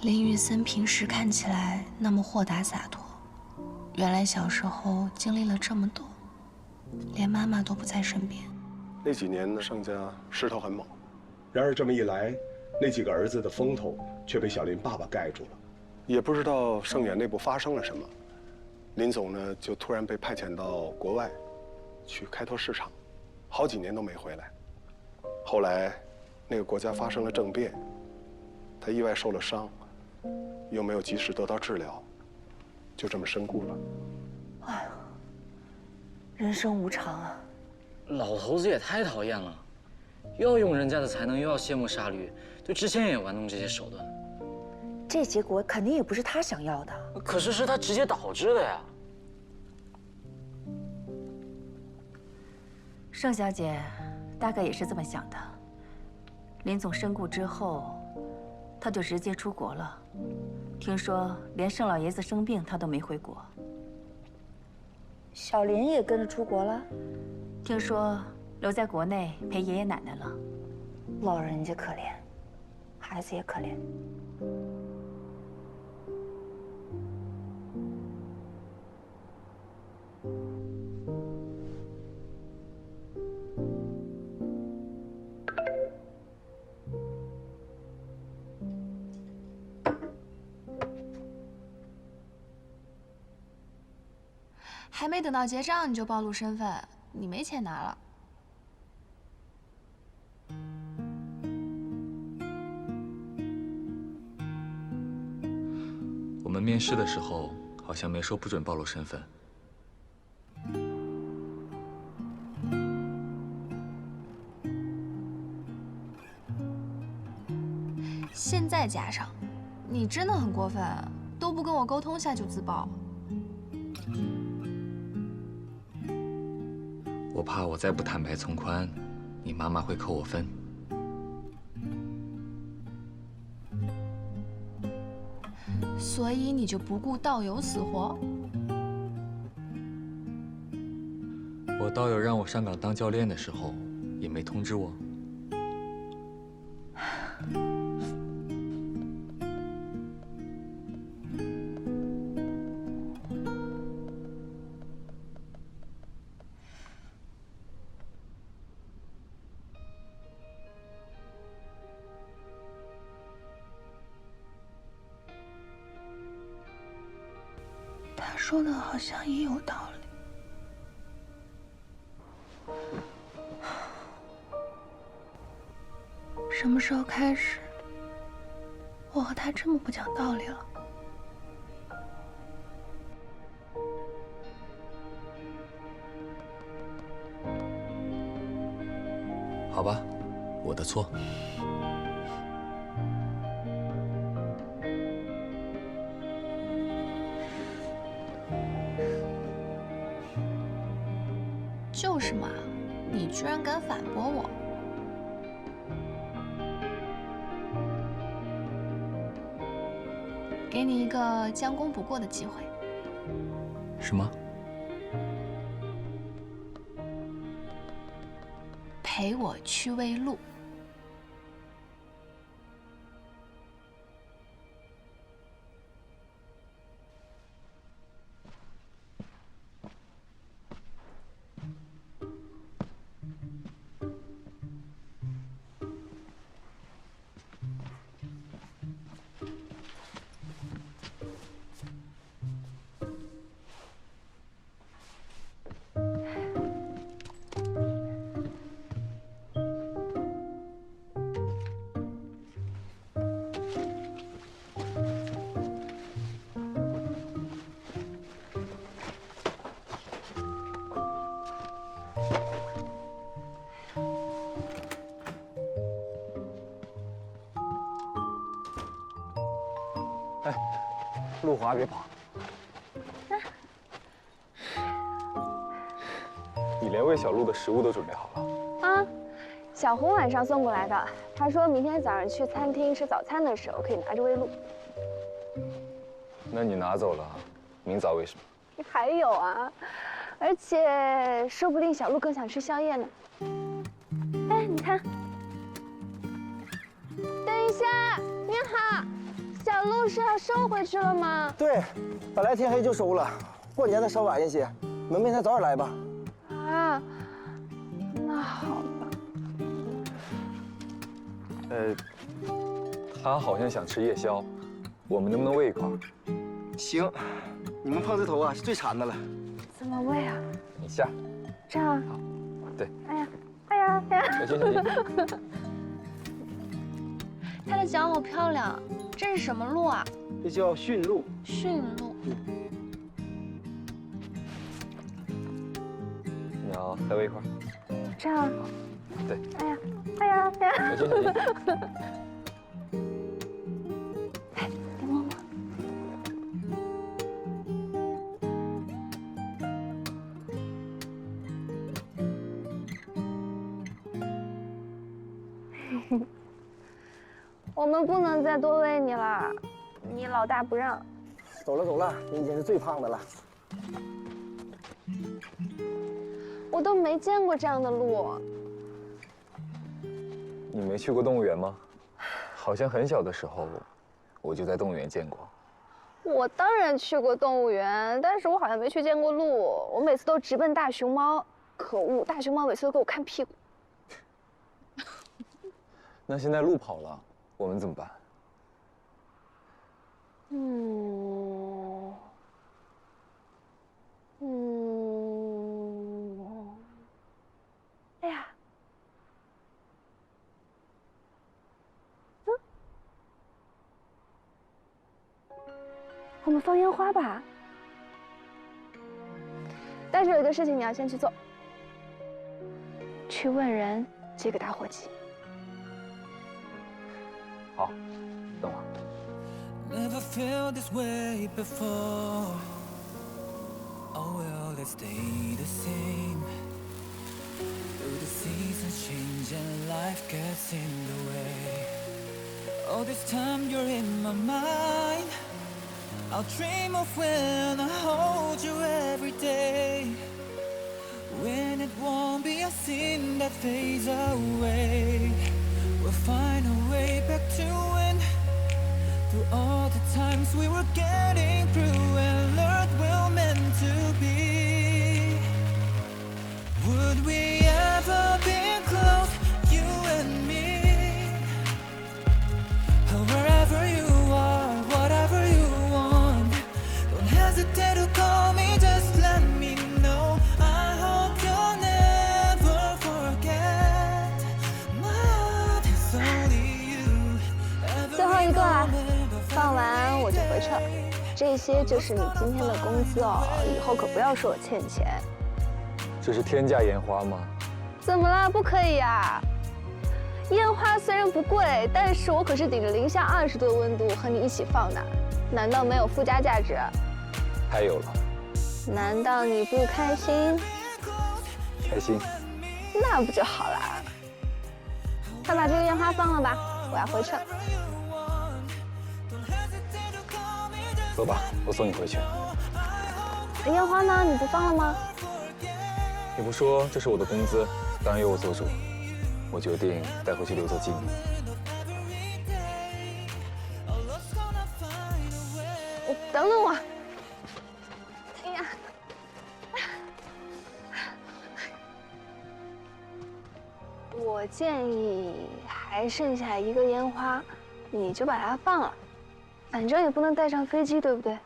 林玉森平时看起来那么豁达洒脱，原来小时候经历了这么多，连妈妈都不在身边。那几年呢，盛家势头很猛，然而这么一来，那几个儿子的风头却被小林爸爸盖住了。也不知道盛远内部发生了什么，林总呢就突然被派遣到国外，去开拓市场，好几年都没回来。后来，那个国家发生了政变，他意外受了伤。又没有及时得到治疗，就这么身故了。哎呀，人生无常啊！老头子也太讨厌了，又要用人家的才能，又要卸磨杀驴，对知县也玩弄这些手段。这结果肯定也不是他想要的。可是是他直接导致的呀。盛小姐大概也是这么想的。林总身故之后，他就直接出国了。听说连盛老爷子生病，他都没回国。小林也跟着出国了？听说留在国内陪爷爷奶奶了。老人家可怜，孩子也可怜。还没等到结账你就暴露身份，你没钱拿了。我们面试的时候好像没说不准暴露身份。现在加上，你真的很过分，都不跟我沟通下就自爆。我怕我再不坦白从宽，你妈妈会扣我分。所以你就不顾道友死活？我道友让我上岗当教练的时候，也没通知我。他说的好像也有道理。什么时候开始，我和他这么不讲道理了？好吧，我的错。就是嘛，你居然敢反驳我！给你一个将功补过的机会。什么？陪我去喂鹿。路滑别跑。你连喂小鹿的食物都准备好了？啊，小红晚上送过来的。她说明天早上去餐厅吃早餐的时候可以拿着喂鹿。那你拿走了，明早喂什么？还有啊，而且说不定小鹿更想吃宵夜呢。哎，你看，等一下，你好，小鹿是要收回去了吗？对，本来天黑就收了，过年再稍晚一些，你们明天早点来吧。啊，那好吧。他好像想吃夜宵，我们能不能喂一块？行，你们胖子头啊是最馋的了。怎么喂啊？你下。这样。对。哎呀，哎呀，哎呀！小心小心。它的脚好漂亮，这是什么鹿啊？这叫驯鹿。驯鹿。你要再喂一块？这样。对。哎呀，哎呀，哎呀！小心小心。哎，你摸摸。我们不能再多喂你了，你老大不让。走了走了，你已经是最胖的了。我都没见过这样的鹿。你没去过动物园吗？好像很小的时候，我就在动物园见过。我当然去过动物园，但是我好像没去见过鹿。我每次都直奔大熊猫，可恶，大熊猫每次都给我看屁股。那现在鹿跑了，我们怎么办？哎呀，我们放烟花吧。但是有一个事情你要先去做，去问人借个打火机。好，等会儿。Never felt this way before. Oh well, let's stay the same. Though the seasons change and life gets in the way. All this time you're in my mind. I'll dream of when I hold you every day. When it won't be a sin that fades away. We'll find a way back to when. Through all the times we were getting through and learned we're meant to be. Would we ever be close, you and me? Wherever you are, whatever you want, don't hesitate to call me, just let me know. I hope you'll never forget. My heart is only you. 最后一个啦，放完我就回去了。这些就是你今天的工资哦，以后可不要说我欠你钱。这是天价烟花吗？怎么了？不可以呀？烟花虽然不贵，但是我可是顶着零下20度的温度和你一起放的，难道没有附加价值？太有了。难道你不开心？开心。那不就好了？快把这个烟花放了吧，我要回去了。走吧，我送你回去。烟花呢？你不放了吗？你不说这是我的工资，当然由我做主。我决定带回去留作纪念。等等我。哎呀！我建议还剩下一个烟花，你就把它放了，反正也不能带上飞机，对不对？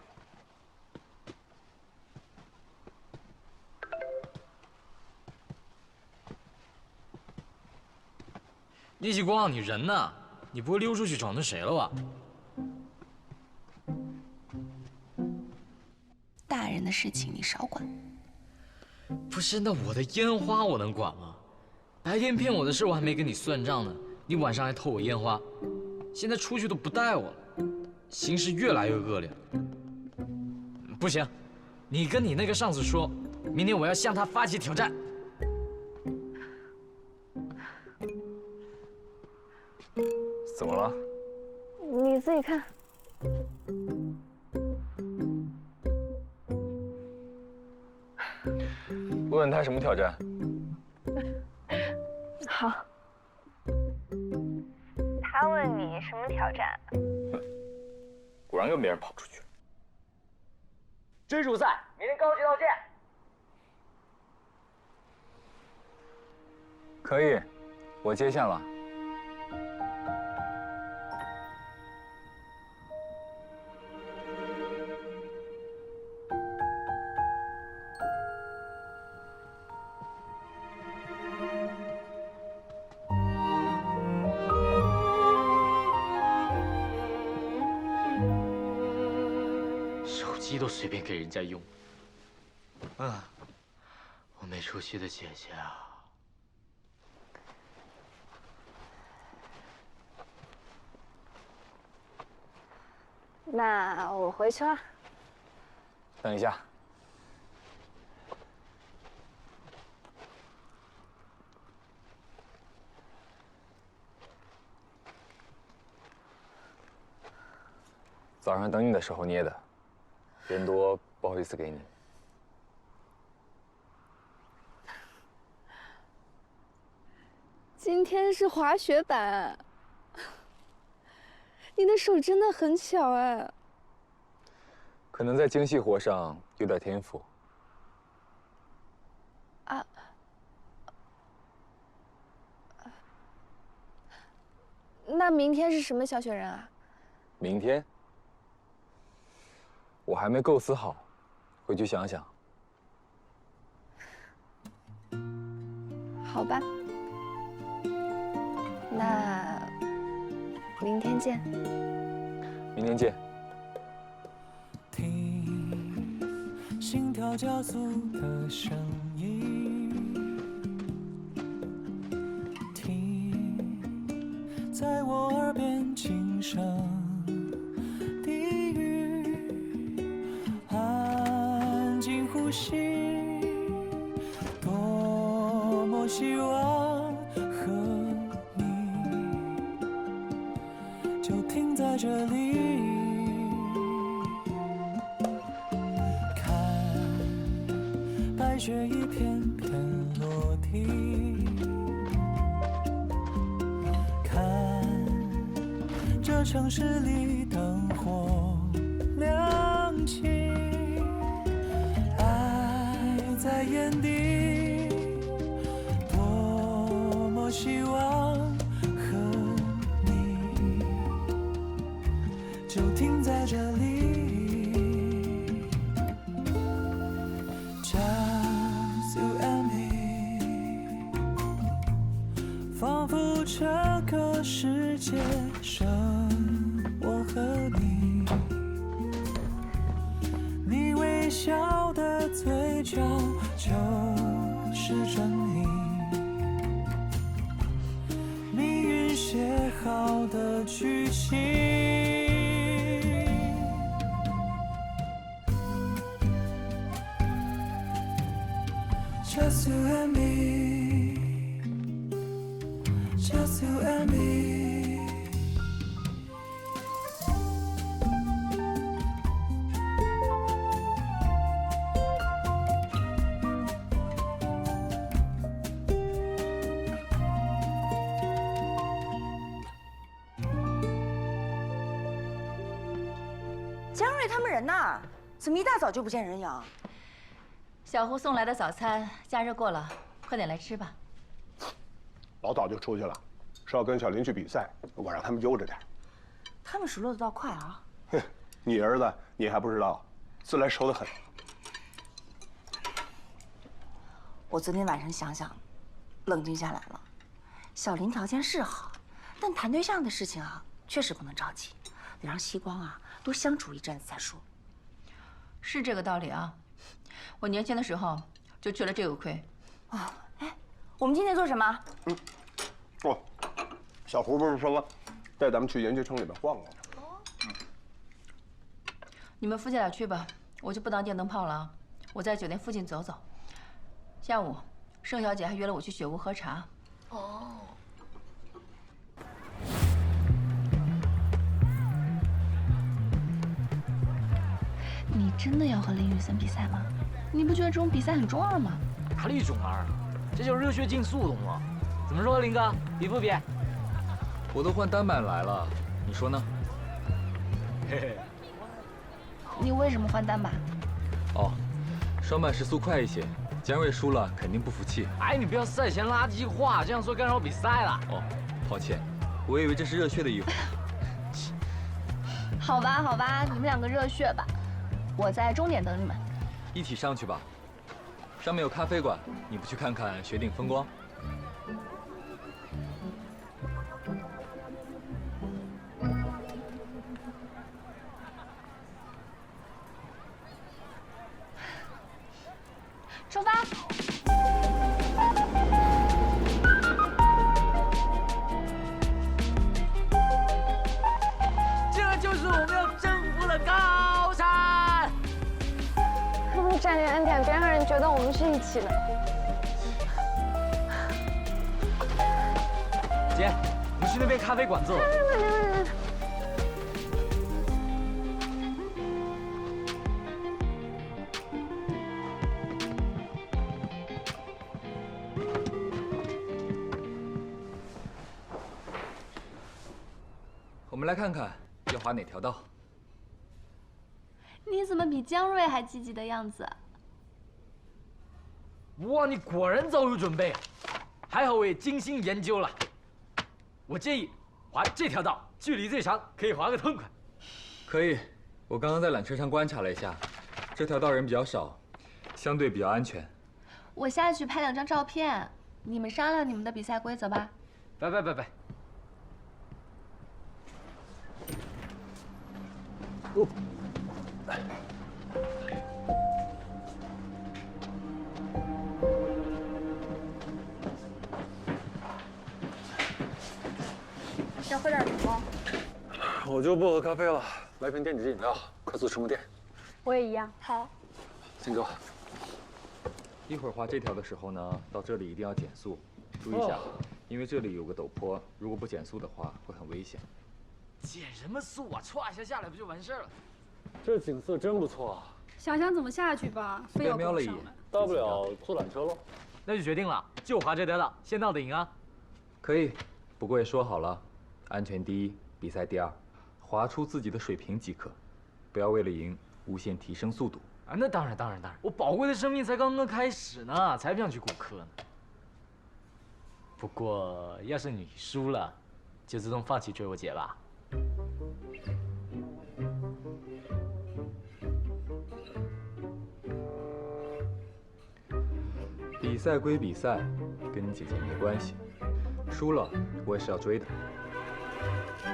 逆极光，你人呢？你不会溜出去找那谁了吧？大人的事情你少管。不是，那我的烟花我能管吗？白天骗我的事我还没跟你算账呢，你晚上还偷我烟花，现在出去都不带我了，形势越来越恶劣。不行，你跟你那个上司说，明天我要向他发起挑战。怎么了？你自己看。问问他什么挑战？好。他问你什么挑战？果然又没人跑出去。追逐赛，明天高级道见。可以，我接线了。手机都随便给人家用。啊，我没出息的姐姐啊！那我回去了。等一下，早上等你的时候捏的，人多不好意思给你。今天是滑雪板，你的手真的很巧哎。可能在精细活上有点天赋。啊。那明天是什么小雪人啊？明天，我还没构思好，回去想想。好吧。那明天见。明天见。听心跳加速的声音，听在我耳边轻声低语，安静呼吸，多么希望和你就停在这里。白雪一片片落地，看这城市里灯火亮起，爱在眼底，多么希望和你就停在这里。仿佛这个世界剩我和你，你微笑的嘴角就是真理，命运写好的剧情。Just you and me。Just you and me。 江瑞他们人呢？怎么一大早就不见人影？小胡送来的早餐加热过了，快点来吃吧。老早就出去了，是要跟小林去比赛，我让他们悠着点。他们熟络的倒快啊！哼，你儿子你还不知道，自来熟得很。我昨天晚上想想，冷静下来了。小林条件是好，但谈对象的事情啊，确实不能着急，得让西光啊多相处一阵子再说。是这个道理啊。我年轻的时候就吃了这个亏。啊，哎，我们今天做什么？哦，小胡不是说了，带咱们去研究城里边逛逛吗？你们夫妻俩去吧，我就不当电灯泡了啊。我在酒店附近走走。下午，盛小姐还约了我去雪屋喝茶。哦。你真的要和林雨森比赛吗？你不觉得这种比赛很中二吗？哪里中二啊？这叫热血竞速，懂吗？怎么说，林哥，比不比？我都换单板来了，你说呢？嘿嘿。你为什么换单板？哦，双板时速快一些。姜瑞输了肯定不服气。哎，你不要赛前垃圾话，这样说干扰比赛了。哦，抱歉，我以为这是热血的一环。好吧，好吧，你们两个热血吧，我在终点等你们。一起上去吧，上面有咖啡馆，你不去看看雪顶风光？出发！这就是我们要征服的高山。站远点，别让人觉得我们是一起的。姐，我们去那边咖啡馆坐。我们来看看要滑哪条道。你怎么比姜瑞还积极的样子？哇，你果然早有准备啊！还好我也精心研究了。我建议滑这条道，距离最长，可以滑个痛快。可以，我刚刚在缆车上观察了一下，这条道人比较少，相对比较安全。我下去拍2张照片，你们商量你们的比赛规则吧。拜。哦。要喝点什么？我就不喝咖啡了，来瓶电解质饮料，快速充个电。我也一样。好。请坐。一会儿滑这条的时候呢，到这里一定要减速，注意一下，因为这里有个陡坡，如果不减速的话会很危险。减什么速啊？歘一下下来不就完事儿了？这景色真不错啊！想想怎么下去吧，非要瞄了一眼，大不了坐缆车喽。那就决定了，就滑这条道，先到的赢啊！可以，不过也说好了，安全第一，比赛第二，滑出自己的水平即可，不要为了赢无限提升速度。啊，那当然，我宝贵的生命才刚刚开始呢，才不想去骨科呢。不过要是你输了，就自动放弃追我姐吧。比赛归比赛，跟你姐姐没关系。输了，我也是要追的。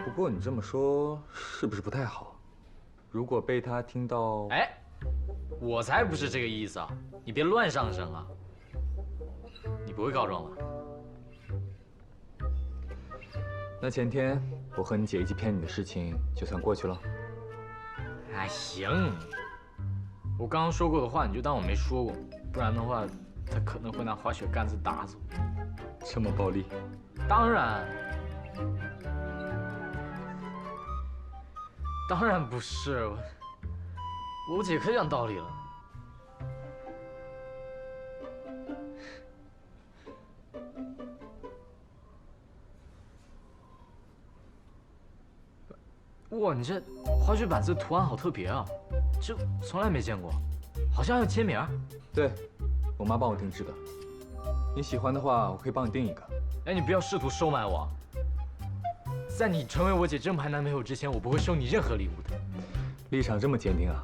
不过你这么说，是不是不太好？如果被她听到……哎，我才不是这个意思啊！你别乱上升啊！你不会告状吧？那前天我和你姐一起骗你的事情，就算过去了。哎，行，我刚刚说过的话，你就当我没说过，不然的话，他可能会拿滑雪杆子打死我。这么暴力？当然不是，我姐可讲道理了。哇，你这滑雪板子图案好特别啊，这从来没见过，好像还有签名。对，我妈帮我定制的。你喜欢的话，我可以帮你订一个。哎，你不要试图收买我。在你成为我姐正牌男朋友之前，我不会收你任何礼物的。立场这么坚定啊？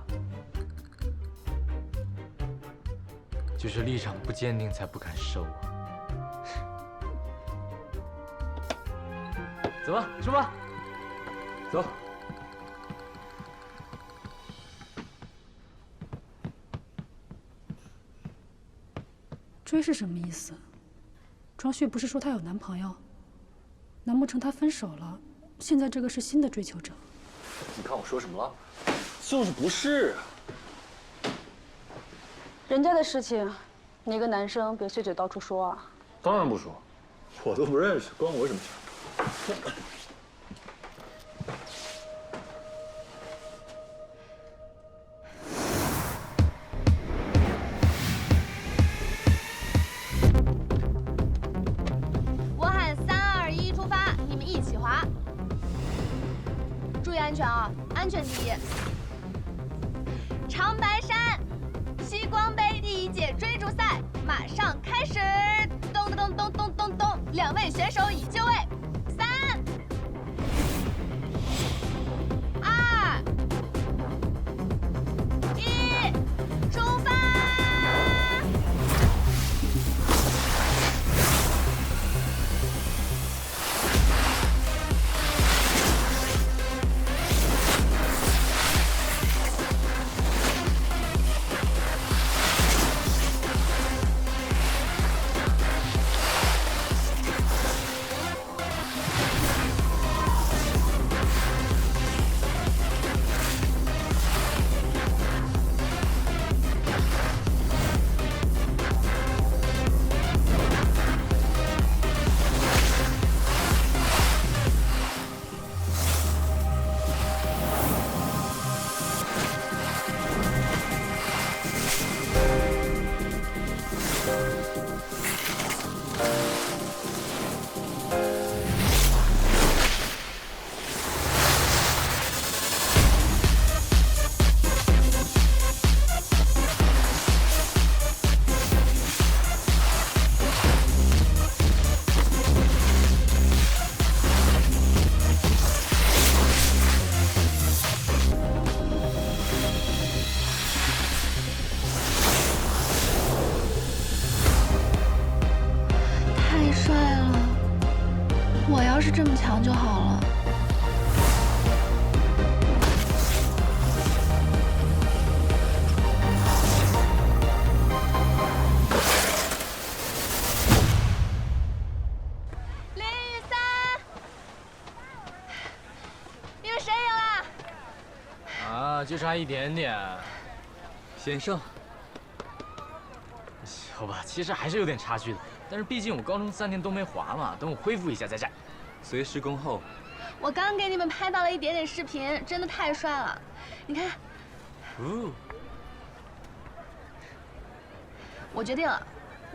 就是立场不坚定才不敢收啊。走吧，出发。走。追是什么意思？庄旭不是说她有男朋友？难不成她分手了？现在这个是新的追求者？你看我说什么了？就是不是啊？人家的事情，你一个男生别碎嘴到处说啊！当然不说，我都不认识，关我什么事？安全啊，安全第一。长白山西光杯第1届追逐赛马上开始，咚咚咚咚咚咚咚，2位选手已就位，3、2、1，出发！太帅了！我要是这么强就好了。林雨三，你们谁赢了？啊，就差一点点。险胜。好吧，其实还是有点差距的。但是毕竟我高中3年都没滑嘛，等我恢复一下再战。随时恭候。我刚给你们拍到了一点点视频，真的太帅了。你看，哦，我决定了，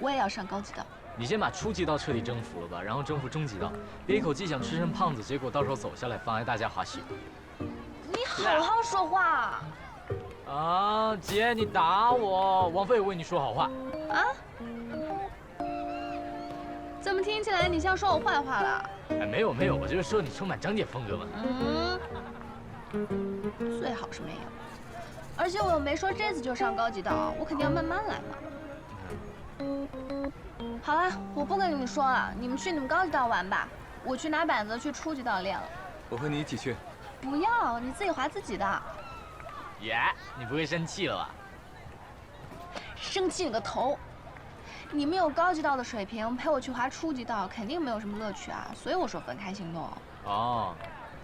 我也要上高级道。你先把初级道彻底征服了吧，然后征服中级道。别一口气想吃成胖子，结果到时候走下来妨碍大家滑雪。你好好说话。啊，姐，你打我！王菲也为你说好话。啊？怎么听起来你像说我坏话了？哎，没有，我就是说你充满张姐风格嘛。最好是没有。而且我又没说这次就上高级道，我肯定要慢慢来嘛。好了，我不跟你们说了，你们去你们高级道玩吧，我去拿板子去初级道练了。我和你一起去。不要，你自己滑自己的。耶，你不会生气了吧？生气你个头！你们有高级道的水平，陪我去滑初级道，肯定没有什么乐趣啊。所以我说分开行动。哦，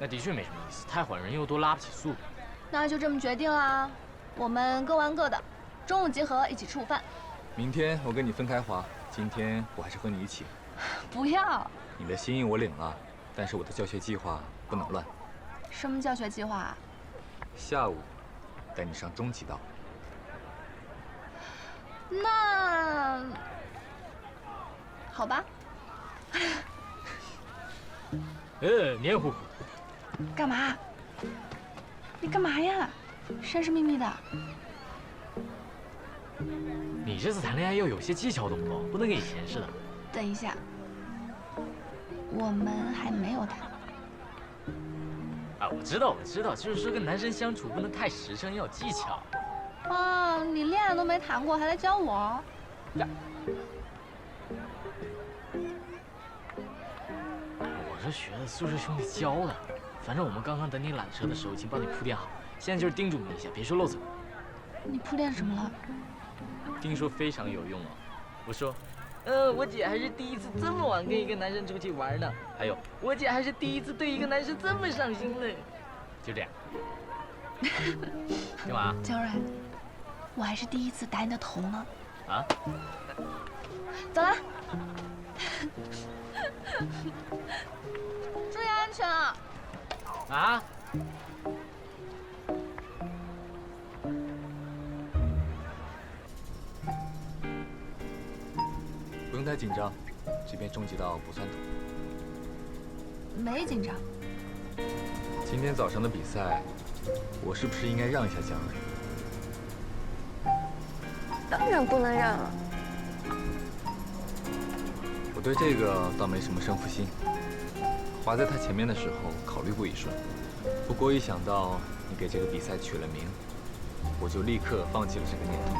那的确没什么意思，太缓人又多拉不起速。那就这么决定啦，我们各玩各的，中午集合一起吃午饭。明天我跟你分开滑，今天我还是和你一起。不要。你的心意我领了，但是我的教学计划不能乱。什么教学计划？下午带你上中级道。那好吧。黏糊糊。干嘛？你干嘛呀？神神秘秘的。你这次谈恋爱要有些技巧，懂不懂？不能跟以前似的。等一下，我们还没有谈。啊，我知道，就是说跟男生相处不能太实诚，要有技巧。啊，你恋爱都没谈过，还来教我？我这学的宿舍兄弟教的，反正我们刚刚等你缆车的时候已经帮你铺垫好，现在就是叮嘱你一下，别说漏嘴。你铺垫什么了？听说非常有用哦。我说，我姐还是第一次这么晚跟一个男生出去玩呢。还有，我姐还是第一次对一个男生这么上心呢。就这样。干嘛？江然，我还是第一次打你的头呢。啊？走了。注意安全啊！啊？不用太紧张，这边中级道不算陡。没紧张。今天早上的比赛，我是不是应该让一下江蕊？当然不能让了。我对这个倒没什么胜负心。滑在他前面的时候，考虑过一瞬，不过一想到你给这个比赛取了名，我就立刻放弃了这个念头。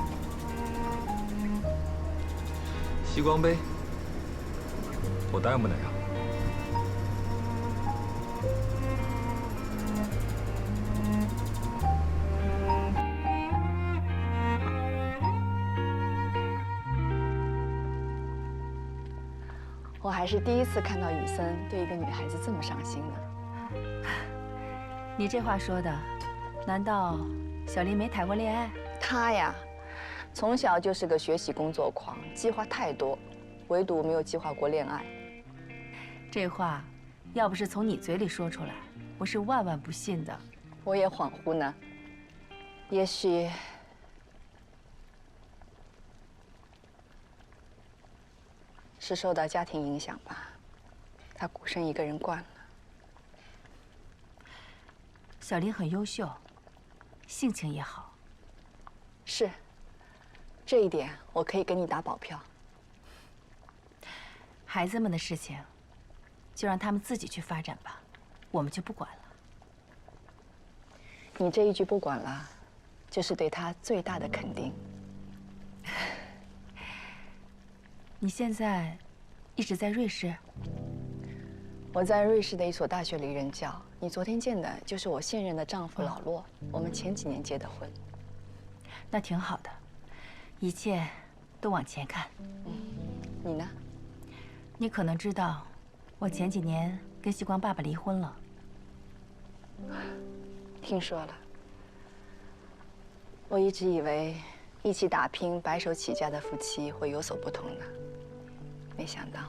西光杯，我当然不能让。我还是第一次看到雨森对一个女孩子这么上心的。你这话说的，难道小林没谈过恋爱？她呀，从小就是个学习工作狂，计划太多，唯独没有计划过恋爱。这话要不是从你嘴里说出来，我是万万不信的。我也恍惚呢，也许是受到家庭影响吧，他孤身一个人惯了。小林很优秀，性情也好。是，这一点我可以给你打保票。孩子们的事情，就让他们自己去发展吧，我们就不管了。你这一句不管了，就是对他最大的肯定。你现在一直在瑞士？我在瑞士的一所大学里任教。你昨天见的就是我现任的丈夫老骆，我们前几年结的婚。那挺好的，一切都往前看。你呢？你可能知道，我前几年跟西光爸爸离婚了。听说了。我一直以为一起打拼、白手起家的夫妻会有所不同呢，没想到。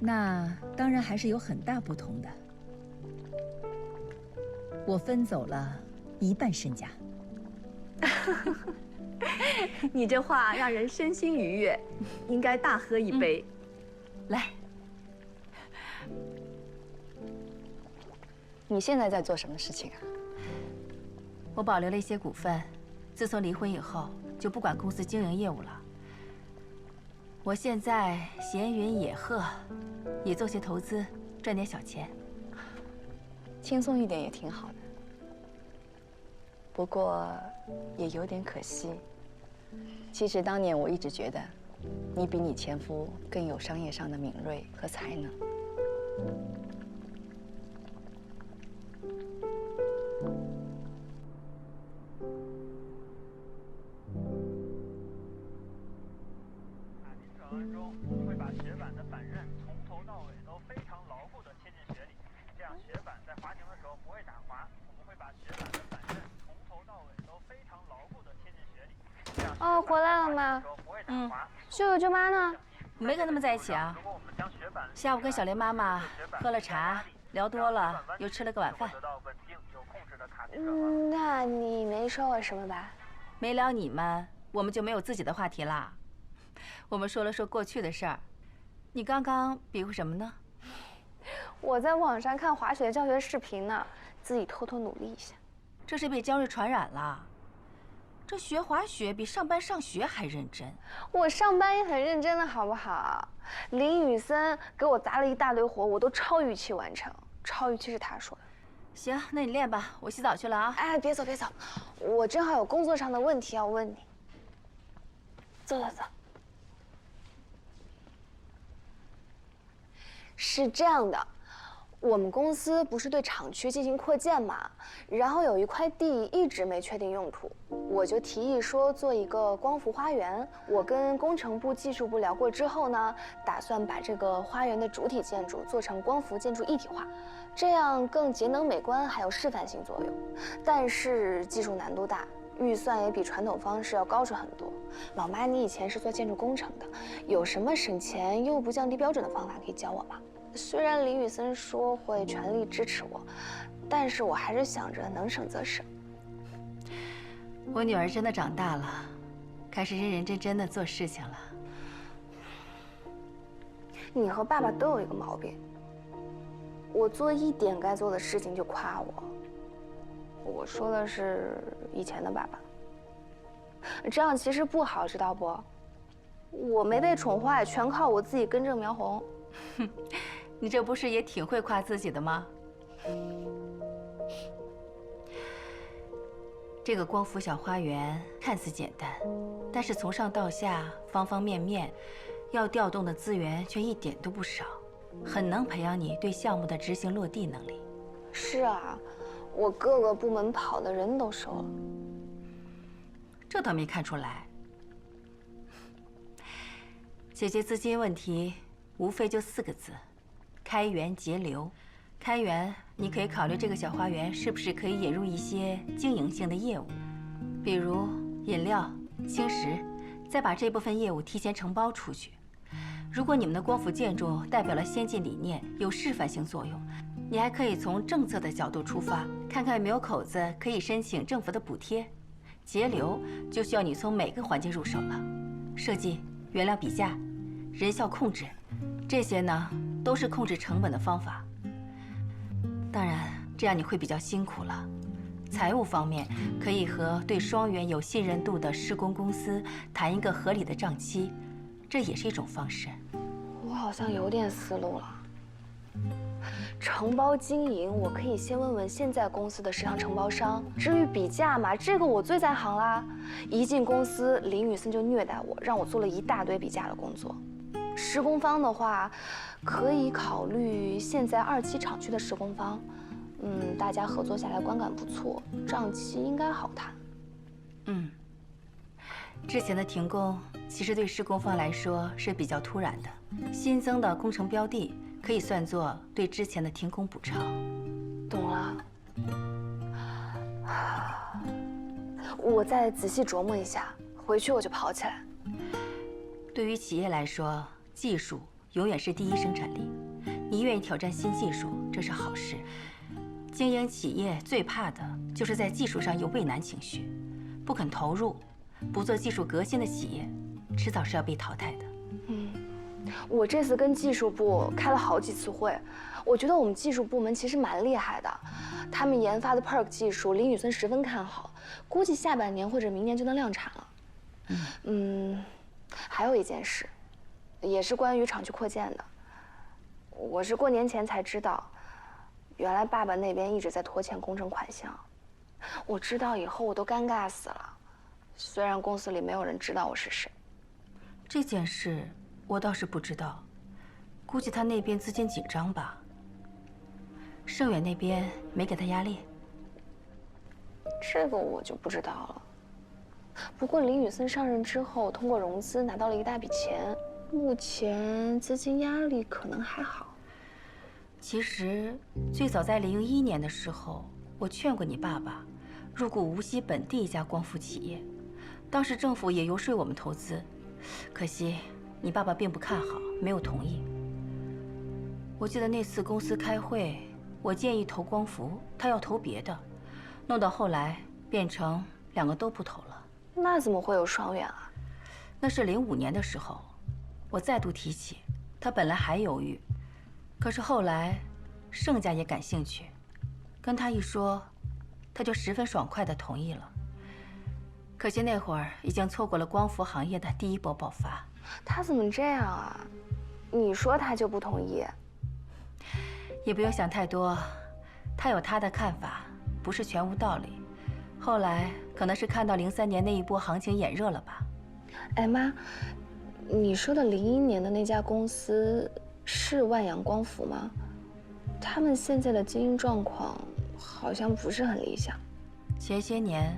那当然还是有很大不同的。我分走了1半身家。你这话让人身心愉悦，应该大喝一杯。来，你现在在做什么事情啊？我保留了一些股份，自从离婚以后就不管公司经营业务了。我现在闲云野鹤，也做些投资，赚点小钱。轻松一点也挺好的，不过也有点可惜。其实当年我一直觉得，你比你前夫更有商业上的敏锐和才能。会把雪板的板刃从头到尾都非常牢固地切进雪里，这样雪板在滑行的时候不会打滑。我们会把雪板的板刃从头到尾都非常牢固地切进雪里，这样哦，回来了吗？舅舅舅妈呢？没跟他们在一起啊。下午跟小莲妈妈喝了茶，聊多了，又吃了个晚饭。那你没说我什么吧？没聊你们，我们就没有自己的话题啦。我们说了说过去的事儿，你刚刚比划什么呢？我在网上看滑雪教学视频呢，自己偷偷努力一下。这是被江瑞传染了。这学滑雪比上班上学还认真。我上班也很认真的，好不好？林雨森给我砸了一大堆活，我都超预期完成。超预期是他说的。行，那你练吧，我洗澡去了啊。哎，别走别走，我正好有工作上的问题要问你。走走走。是这样的，我们公司不是对厂区进行扩建嘛，然后有一块地一直没确定用途，我就提议说做一个光伏花园。我跟工程部、技术部聊过之后呢，打算把这个花园的主体建筑做成光伏建筑一体化，这样更节能美观，还有示范性作用。但是技术难度大，预算也比传统方式要高出很多。老妈，你以前是做建筑工程的，有什么省钱又不降低标准的方法可以教我吗？虽然李宇森说会全力支持我，但是我还是想着能省则省。我女儿真的长大了，开始认认真真的做事情了。你和爸爸都有一个毛病，我做一点该做的事情就夸我。我说的是以前的爸爸，这样其实不好，知道不？我没被宠坏，全靠我自己根正苗红。哼，你这不是也挺会夸自己的吗？这个光伏小花园看似简单，但是从上到下方方面面，要调动的资源却一点都不少，很能培养你对项目的执行落地能力。是啊，我各个部门跑的人都收了。这倒没看出来。解决资金问题，无非就4个字：开源节流。开源，你可以考虑这个小花园是不是可以引入一些经营性的业务，比如饮料、轻食，再把这部分业务提前承包出去。如果你们的光伏建筑代表了先进理念，有示范性作用，你还可以从政策的角度出发，看看有没有口子可以申请政府的补贴。节流就需要你从每个环节入手了，设计、原料比价、人效控制，这些呢都是控制成本的方法。当然，这样你会比较辛苦了。财务方面，可以和对双元有信任度的施工公司谈一个合理的账期，这也是一种方式。我好像有点思路了。承包经营，我可以先问问现在公司的食堂承包商。至于比价嘛，这个我最在行啦。一进公司，林宇森就虐待我，让我做了一大堆比价的工作。施工方的话，可以考虑现在2期厂区的施工方，大家合作下来观感不错，账期应该好谈。之前的停工其实对施工方来说是比较突然的，新增的工程标的可以算作对之前的停工补偿。懂了，我再仔细琢磨一下，回去我就跑起来。对于企业来说，技术永远是第一生产力。你愿意挑战新技术，这是好事。经营企业最怕的就是在技术上有畏难情绪，不肯投入，不做技术革新的企业，迟早是要被淘汰的。我这次跟技术部开了好几次会，我觉得我们技术部门其实蛮厉害的，他们研发的 PERC 技术，林宇森十分看好，估计下半年或者明年就能量产了。还有一件事，也是关于厂区扩建的。我是过年前才知道，原来爸爸那边一直在拖欠工程款项。我知道以后我都尴尬死了，虽然公司里没有人知道我是谁。这件事我倒是不知道，估计他那边资金紧张吧。盛远那边没给他压力？这个我就不知道了。不过林宇森上任之后，通过融资拿到了一大笔钱，目前资金压力可能还好。其实最早在2001年的时候，我劝过你爸爸入股无锡本地一家光伏企业，当时政府也游说我们投资，可惜你爸爸并不看好，没有同意。我记得那次公司开会，我建议投光伏，他要投别的，弄到后来变成2个都不投了。那怎么会有双元啊？那是05年的时候，我再度提起，他本来还犹豫，可是后来盛家也感兴趣，跟他一说，他就十分爽快地同意了。可惜那会儿已经错过了光伏行业的第一波爆发。他怎么这样啊？你说他就不同意？也不用想太多，他有他的看法，不是全无道理。后来可能是看到03年那一波行情眼热了吧。哎妈，你说的01年的那家公司是万阳光伏吗？他们现在的经营状况好像不是很理想。前些年，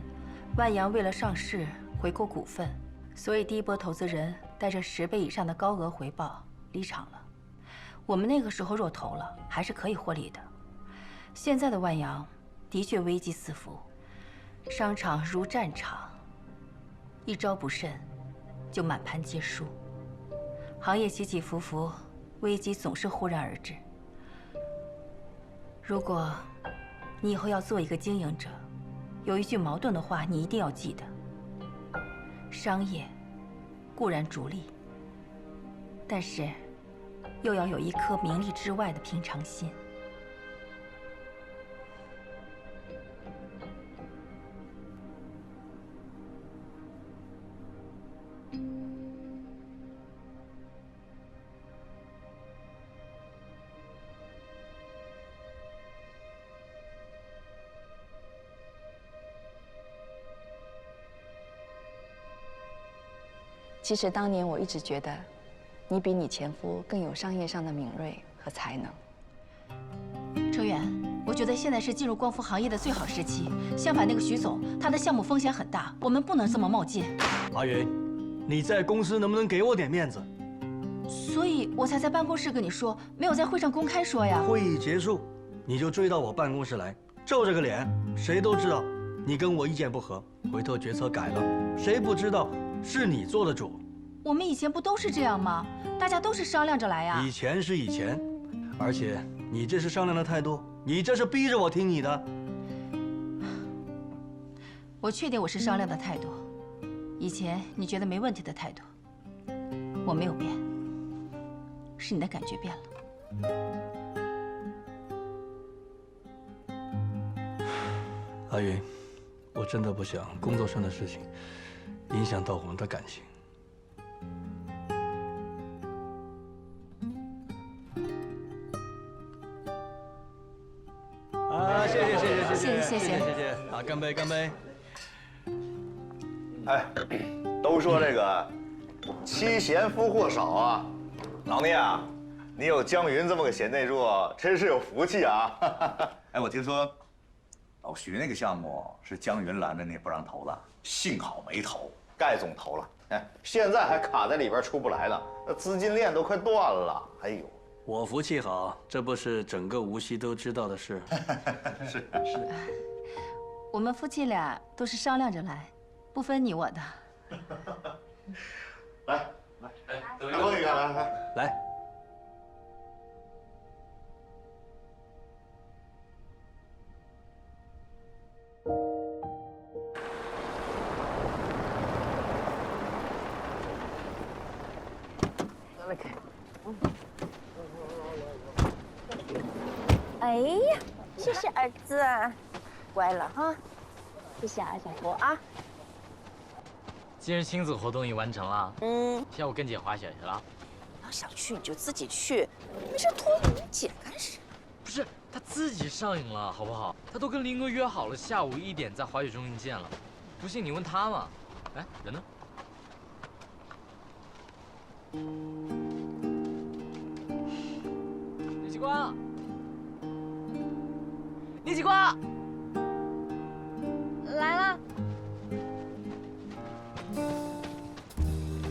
万阳为了上市回购股份，所以第一波投资人带着10倍以上的高额回报离场了。我们那个时候若投了，还是可以获利的。现在的万阳的确危机四伏，商场如战场，一招不慎就满盘皆输。行业起起伏伏，危机总是忽然而至。如果你以后要做一个经营者，有一句矛盾的话，你一定要记得：商业固然逐利，但是又要有一颗名利之外的平常心。其实当年我一直觉得，你比你前夫更有商业上的敏锐和才能。程远，我觉得现在是进入光伏行业的最好时期。相反，那个徐总，他的项目风险很大，我们不能这么冒进。阿云，你在公司能不能给我点面子？所以我才在办公室跟你说，没有在会上公开说呀。会议结束，你就追到我办公室来，皱着个脸，谁都知道你跟我意见不合，回头决策改了，谁不知道是你做的主？我们以前不都是这样吗？大家都是商量着来呀。以前是以前，而且你这是商量的态度，你这是逼着我听你的。我确定我是商量的态度，以前你觉得没问题的态度，我没有变，是你的感觉变了。阿云，我真的不想工作上的事情影响到我们的感情。啊，谢谢！啊，干杯，干杯！哎，都说这个妻贤夫祸少啊，老聂啊，你有江云这么个贤内助，真是有福气啊！哎，我听说老徐那个项目是江云拦着你不让投的，幸好没投，盖总投了，哎，现在还卡在里边出不来呢，那资金链都快断了。哎呦，我福气好，这不是整个无锡都知道的事。是。我们夫妻俩都是商量着来，不分你我的。来，大哥，你看，来。哎呀，谢谢儿子，乖了哈，谢谢啊，小佛啊。今日亲子活动已完成了，下午跟姐滑雪去了。要想去你就自己去，没事拖你姐干什么？不是，他自己上瘾了，好不好？他都跟林哥约好了，下午1点在滑雪中心见了。不信你问他嘛。哎，人呢？李启光，李启光，来了。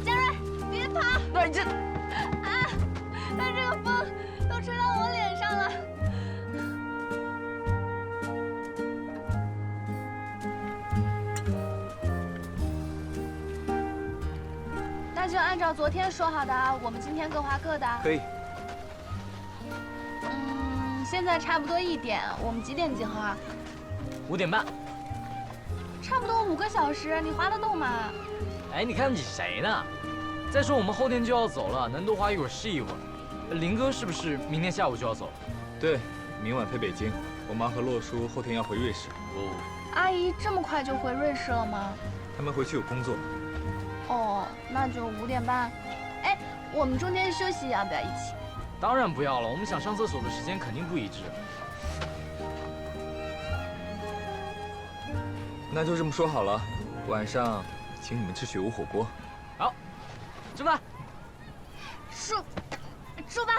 嘉瑞，别跑！那你这……啊！但这个风都吹到我脸上了。那就按照昨天说好的，我们今天各滑各的。可以。现在差不多1点，我们几点集合啊？5点半。差不多5个小时，你滑得动吗？哎，你看你谁呢？再说我们后天就要走了，能多滑一会儿是一会儿。林哥是不是明天下午就要走？对，明晚飞北京。我妈和洛叔后天要回瑞士。哦。阿姨这么快就回瑞士了吗？他们回去有工作。哦，那就5点半。哎，我们中间休息要不要一起？当然不要了，我们想上厕所的时间肯定不一致。那就这么说好了，晚上请你们吃雪屋火锅。好，吃饭。出发。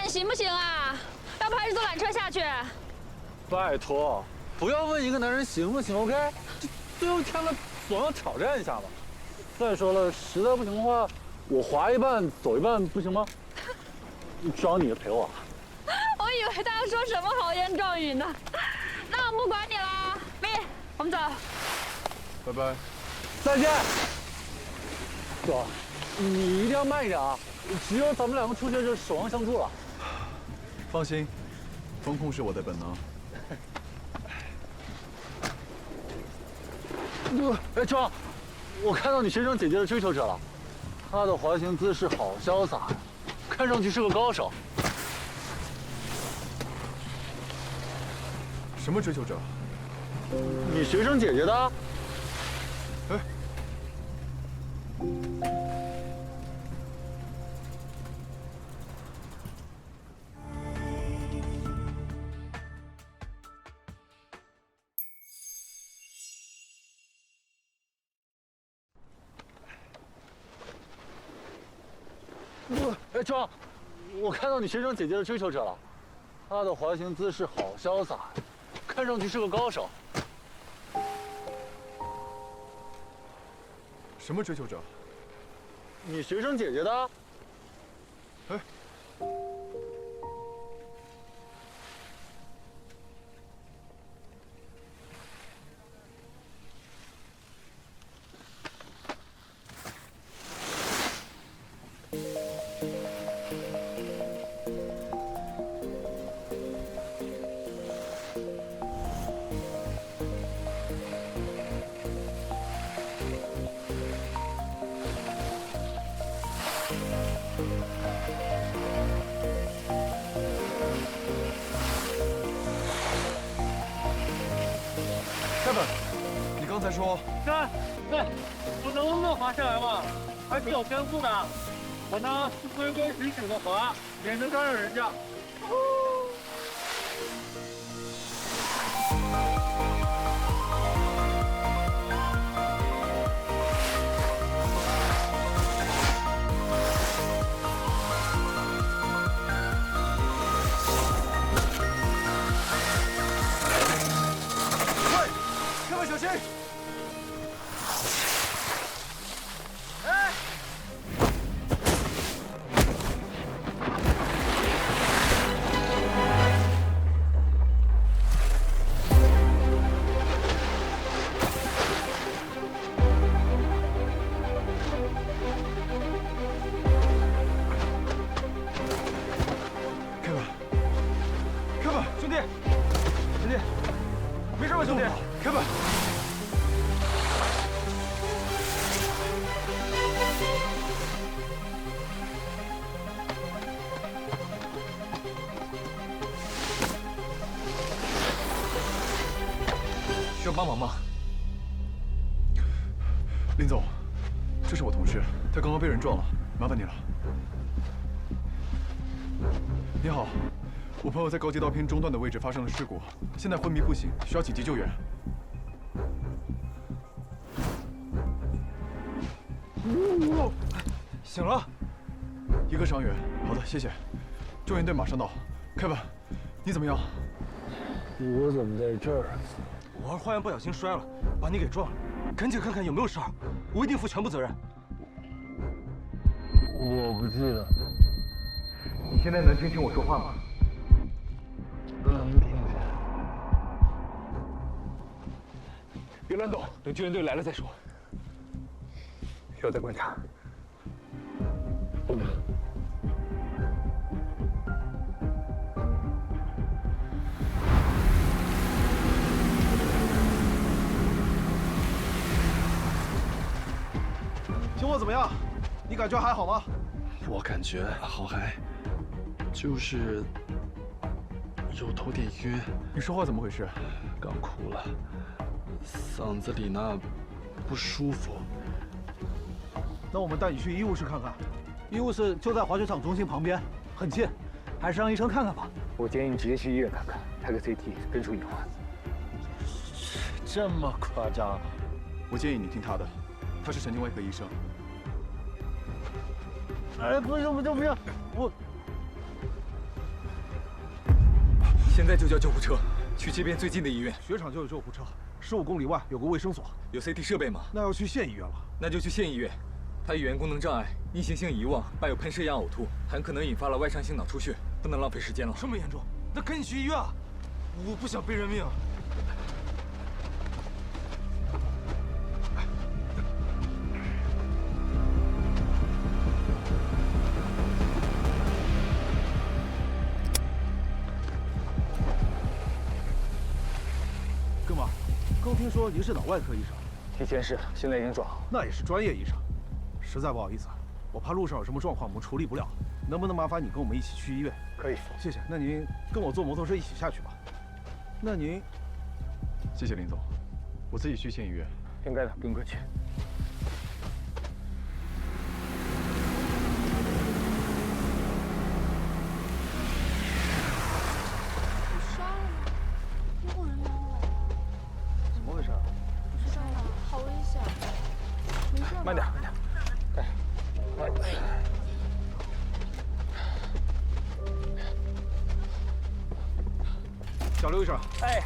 行不行啊？要不还是坐缆车下去？拜托，不要问一个男人行不行 ，OK？这最后一天了，总要挑战一下吧。再说了，实在不行的话，我滑一半走一半，不行吗？只要你陪我。我以为他要说什么豪言壮语呢。那我不管你了，咪，我们走。拜拜，再见。哥，你一定要慢一点啊！只有咱们2个出去就守望相助了。放心，风控是我的本能。哎，庄，我看到你学长姐姐的追求者了，她的滑行姿势好潇洒呀，看上去是个高手。什么追求者？你学生姐姐的？哎。 哎，庄，我看到你学生姐姐的追求者了，她的滑行姿势好潇洒，看上去是个高手。什么追求者？你学生姐姐的？哎。 你刚才说，对，我能不能滑下来嘛？还挺有天赋的。我呢是规规矩矩的滑，免得招惹人家。小心！哎！开吧，兄弟，没事吧，兄弟？开吧。 需要帮忙吗？林总，这是我同事，他刚刚被人撞了，麻烦你了。你好，我朋友在高街道偏中段的位置发生了事故，现在昏迷不醒，需要紧急救援。醒了，一个伤员。好的，谢谢。救援队马上到。Kevin，你怎么样？我怎么在这儿？ 我玩花园不小心摔了，把你给撞了，赶紧看看有没有事儿，我一定负全部责任。我不记得。你现在能听清我说话吗？能听见。别乱动，等救援队来了再说。需要再观察。情况怎么样？你感觉还好吗？我感觉好还，就是有头点晕。你说话怎么回事？刚哭了，嗓子里那不舒服。那我们带你去医务室看看，医务室就在滑雪场中心旁边，很近，还是让医生看看吧。我建议你直接去医院看看，拍个 CT， 根除隐患。这么夸张？我建议你听他的，他是神经外科医生。 哎，不行，我现在就叫救护车，去这边最近的医院。雪场就有救护车，15公里外有个卫生所。有 CT 设备吗？那要去县医院了。那就去县医院。他语言功能障碍，逆行性遗忘，伴有喷射样呕吐，很可能引发了外伤性脑出血，不能浪费时间了。这么严重？那赶紧去医院啊！我不想背人命。 哥们儿，刚听说您是脑外科医生，提前是，现在已经转行。那也是专业医生，实在不好意思，我怕路上有什么状况我们处理不了，能不能麻烦你跟我们一起去医院？可以，谢谢。那您跟我坐摩托车一起下去吧。那您……谢谢林总，我自己去县医院。应该的，不用客气。杀了吗？英国人吗？怎么回事？杀了，好危险！没事吧？慢点，慢点。小刘医生，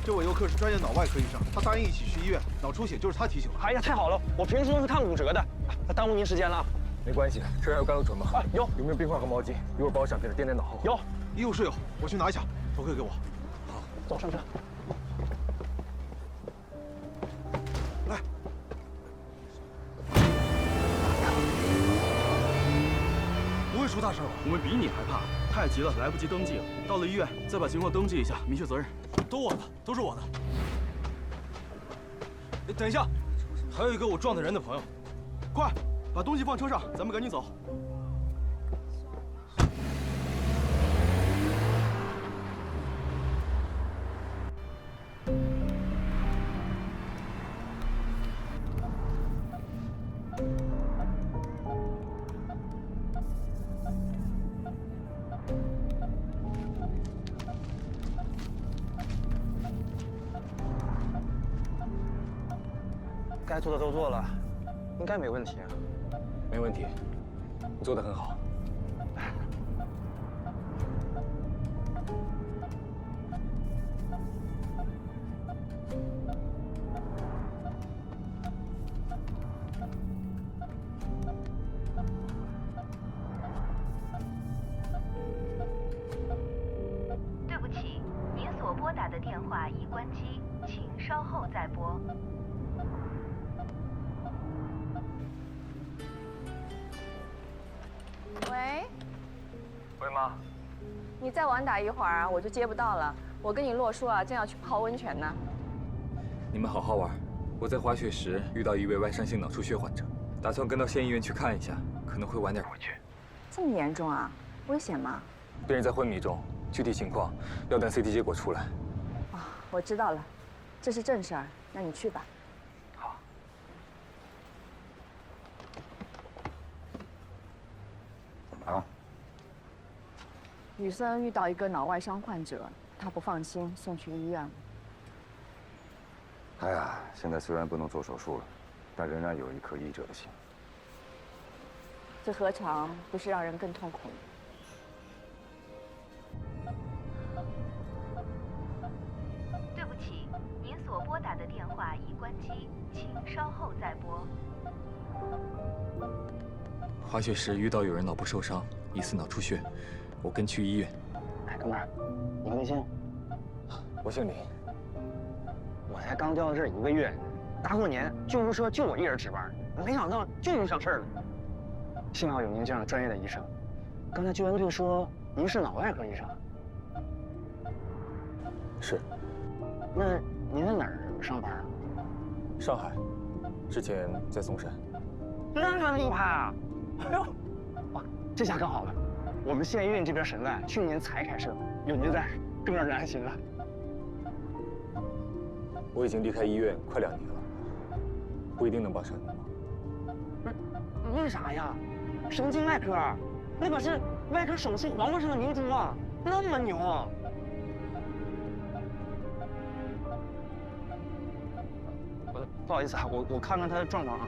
这位游客是专业脑外科医生，他答应一起去医院，脑出血就是他提醒的。哎呀，太好了，我平时都是看骨折的，耽误您时间了。没关系，这儿还有甘露醇吗？有。有没有冰块和毛巾？一会儿把我闪片的垫在脑后。有，医务室有，我去拿一下，头盔给我。好，走上车。来。不会出大事吧？我们比你还怕，太急了，来不及登记了。到了医院再把情况登记一下，明确责任。都我的，都是我的。等一下，还有一个我撞的人的朋友，快把东西放车上，咱们赶紧走。该做的都做了，应该没问题啊。没问题，你做得很好。对不起，您所拨打的电话已关机，请稍后再拨。喂，喂，妈。你再晚打一会儿啊，我就接不到了。我跟你洛叔啊，正要去泡温泉呢。你们好好玩。我在滑雪时遇到一位外伤性脑出血患者，打算跟到县医院去看一下，可能会晚点回去。这么严重啊？危险吗？病人在昏迷中，具体情况要等 CT 结果出来。啊，我知道了，这是正事儿，那你去吧。啊，雨森遇到一个脑外伤患者，他不放心，送去医院了。他呀，现在虽然不能做手术了，但仍然有一颗医者的心。这何尝不是让人更痛苦？对不起，您所拨打的电话已关机，请稍后再拨。滑雪时遇到有人脑部受伤，疑似脑出血，我跟去医院。哎，哥们儿，你微信？我姓李。我才刚调到这儿1个月，大过年救护车就我一人值班，没想到就遇上事儿了。幸好有您这样专业的医生。刚才救援队说您是脑外科医生。是。那您在哪儿上班啊？上海，之前在嵩山。那么厉害啊！哎呦，哇，这下更好了，我们县医院这边神案去年才开设，有您在，更让人安心了。我已经离开医院快2年了，不一定能帮上你忙。不是，为啥呀？神经外科，那可是外科手术皇冠上的明珠啊，那么牛啊！不好意思啊，我看看他的状况啊。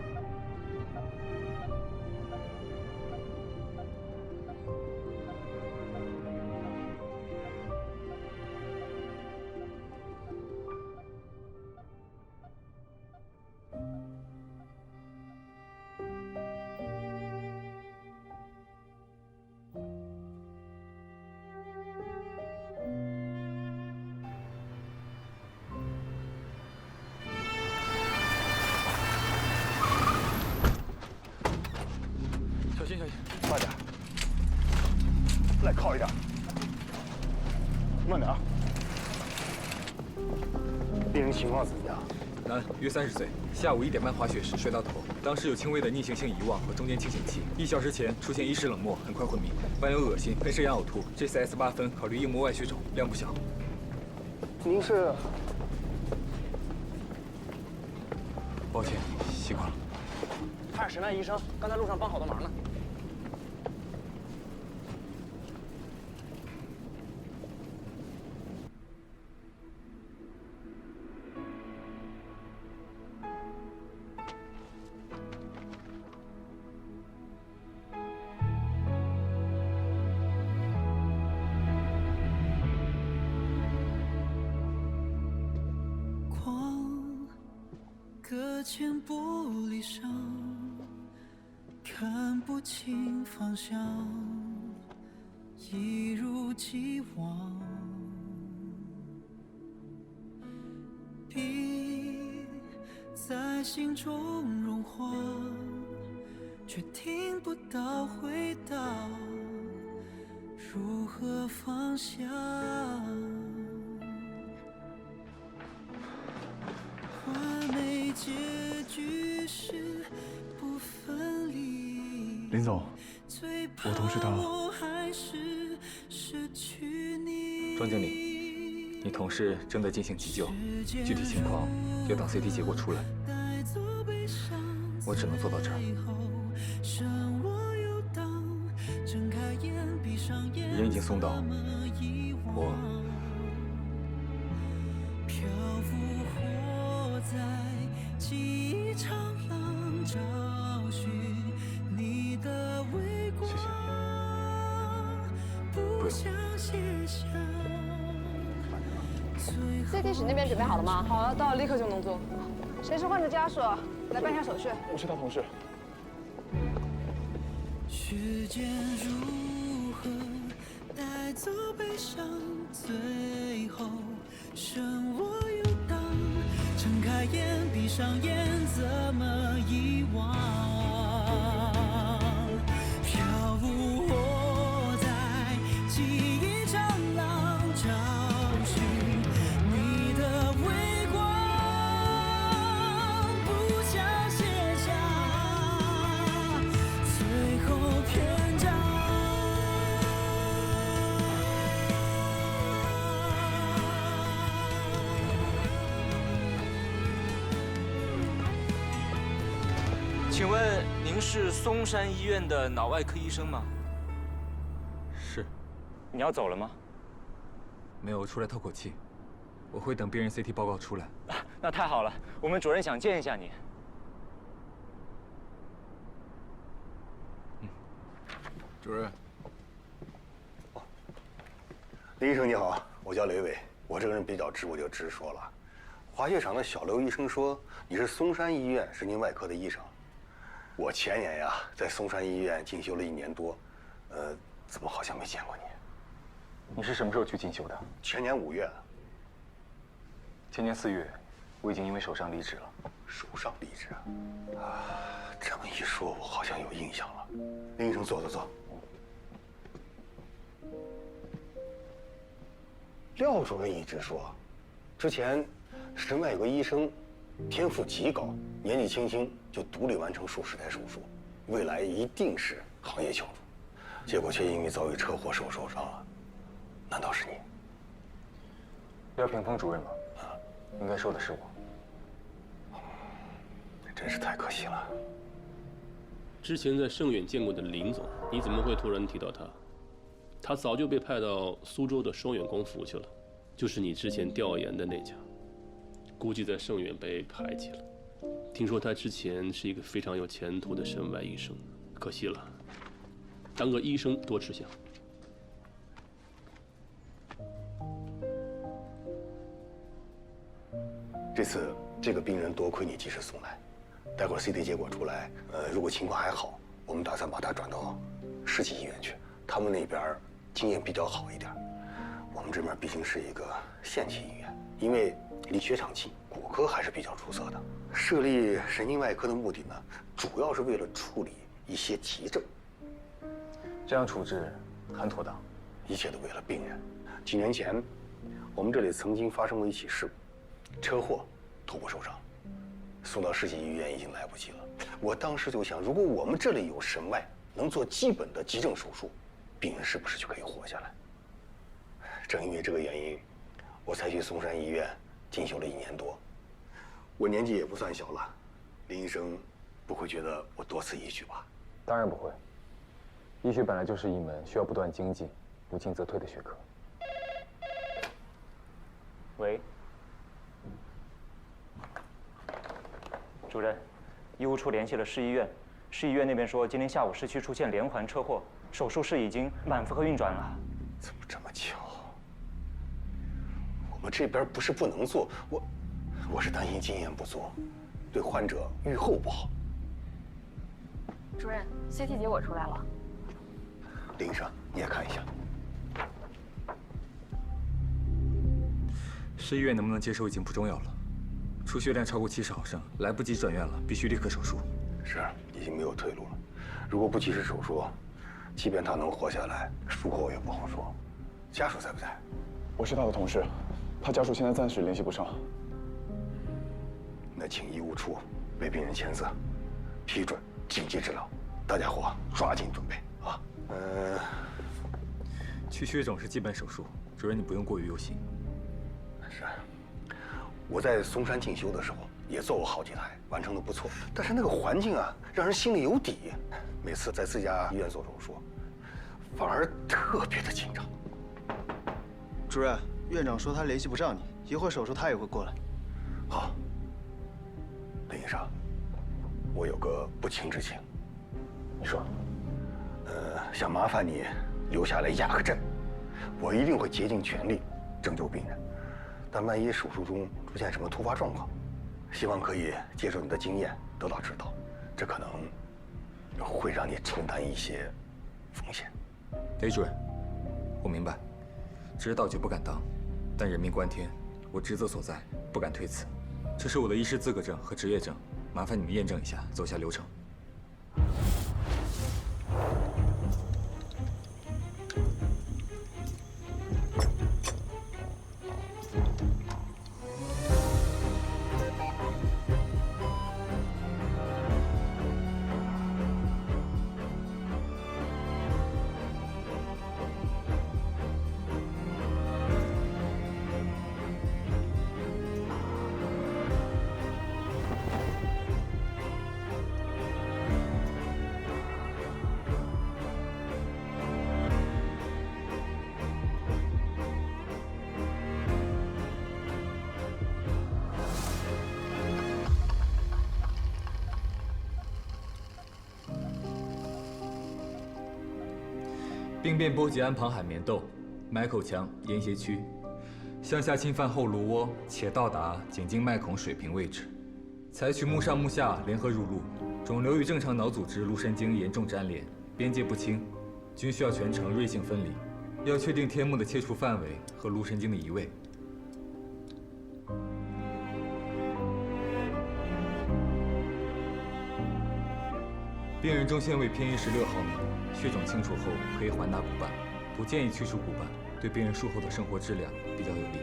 小心，慢点，来靠一点，慢点啊。病人情况怎么样？男，约30岁，下午1点半滑雪时摔到头，当时有轻微的逆行性遗忘和中间清醒期，1小时前出现意识冷漠，很快昏迷，伴有恶心、喷射样呕吐，GCS8分，考虑硬膜外血肿，量不小。您是？抱歉，习惯了。他是神外医生，刚才路上帮好多忙呢。隔间玻璃上，看不清方向，一如既往。冰在心中融化，却听不到回答，如何放下？完美结局是不分离。林总，我都知道。庄经理，你同事正在进行急救，具体情况要等 CT 结果出来。我只能做到这儿。人已经送到，我。在记忆长廊找寻你的微光，不想写下。CT 室那边准备好了吗？好了，到了立刻就能做。谁是患者家属？来办一下手续。我是他同事。时间如何带走悲伤？最后剩我游荡。睁开眼，闭上眼，怎么遗忘？飘舞我在记忆长廊，找寻你的微光，不想写下最后篇章。请问您是嵩山医院的脑外科医生吗？是。你要走了吗？没有，出来透口气。我会等病人 CT 报告出来。那太好了，我们主任想见一下你。主任。林医生你好，我叫雷伟，我这个人比较直，我就直说了。滑雪场的小刘医生说你是嵩山医院神经外科的医生。我前年呀，在嵩山医院进修了1年多，怎么好像没见过你？你是什么时候去进修的？前年5月。前年4月，我已经因为手伤离职了。手伤离职？啊，这么一说，我好像有印象了。林医生，坐。廖主任一直说，之前神外有个医生，天赋极高，年纪轻轻就独立完成数10台手术，未来一定是行业翘楚。结果却因为遭遇车祸受伤了，难道是你？廖屏风主任吗？应该说的是我。真是太可惜了。之前在盛远见过的林总，你怎么会突然提到他？他早就被派到苏州的双远光服去了，就是你之前调研的那家，估计在盛远被排挤了。听说他之前是一个非常有前途的神外医生，可惜了。当个医生多吃香。这次这个病人多亏你及时送来，待会儿 CT 结果出来，如果情况还好，我们打算把他转到市级医院去，他们那边经验比较好一点。我们这边毕竟是一个县级医院，因为离雪场近，骨科还是比较出色的。设立神经外科的目的呢，主要是为了处理一些急症。这样处置很妥当，一切都为了病人。几年前，我们这里曾经发生过一起事故，车祸，头部受伤，送到市级医院已经来不及了。我当时就想，如果我们这里有神外，能做基本的急症手术，病人是不是就可以活下来？正因为这个原因，我才去嵩山医院进修了1年多。我年纪也不算小了，林医生不会觉得我多此一举吧？当然不会。医学本来就是一门需要不断精进、不进则退的学科。喂，主任，医务处联系了市医院，市医院那边说今天下午市区出现连环车祸，手术室已经满负荷运转了。怎么这么巧？我们这边不是不能做，我是担心经验不足，对患者预后不好。主任 ，CT 结果出来了。林医生，你也看一下。市医院能不能接收已经不重要了，出血量超过70毫升，来不及转院了，必须立刻手术。是，已经没有退路了。如果不及时手术，即便他能活下来，术后也不好说。家属在不在？我是他的同事，他家属现在暂时联系不上。那请医务处为病人签字，批准紧急治疗，大家伙抓紧准备啊！去血肿是基本手术，主任你不用过于忧心。是，我在嵩山进修的时候也做过好几台，完成的不错。但是那个环境啊，让人心里有底。每次在自家医院做手术，反而特别的紧张。主任，院长说他联系不上你，一会儿手术他也会过来。好，林医生，我有个不情之请。你说，想麻烦你留下来压个阵，我一定会竭尽全力拯救病人。但万一手术中出现什么突发状况，希望可以借助你的经验得到指导，这可能会让你承担一些风险。雷主任，我明白，知道就不敢当，但人命关天，我职责所在，不敢推辞。这是我的医师资格证和执业证，麻烦你们验证一下，走下流程。病变波及安旁海绵窦、脉口腔、咽斜区，向下侵犯后颅窝，且到达颈静脉孔水平位置。采取目上目下联合入路，肿瘤与正常脑组织、颅神经严重粘连，边界不清，均需要全程锐性分离。要确定天幕的切除范围和颅神经的移位。病人中线位偏移16毫米。血肿清除后可以还拿骨瓣，不建议去除骨瓣，对病人术后的生活质量比较有利。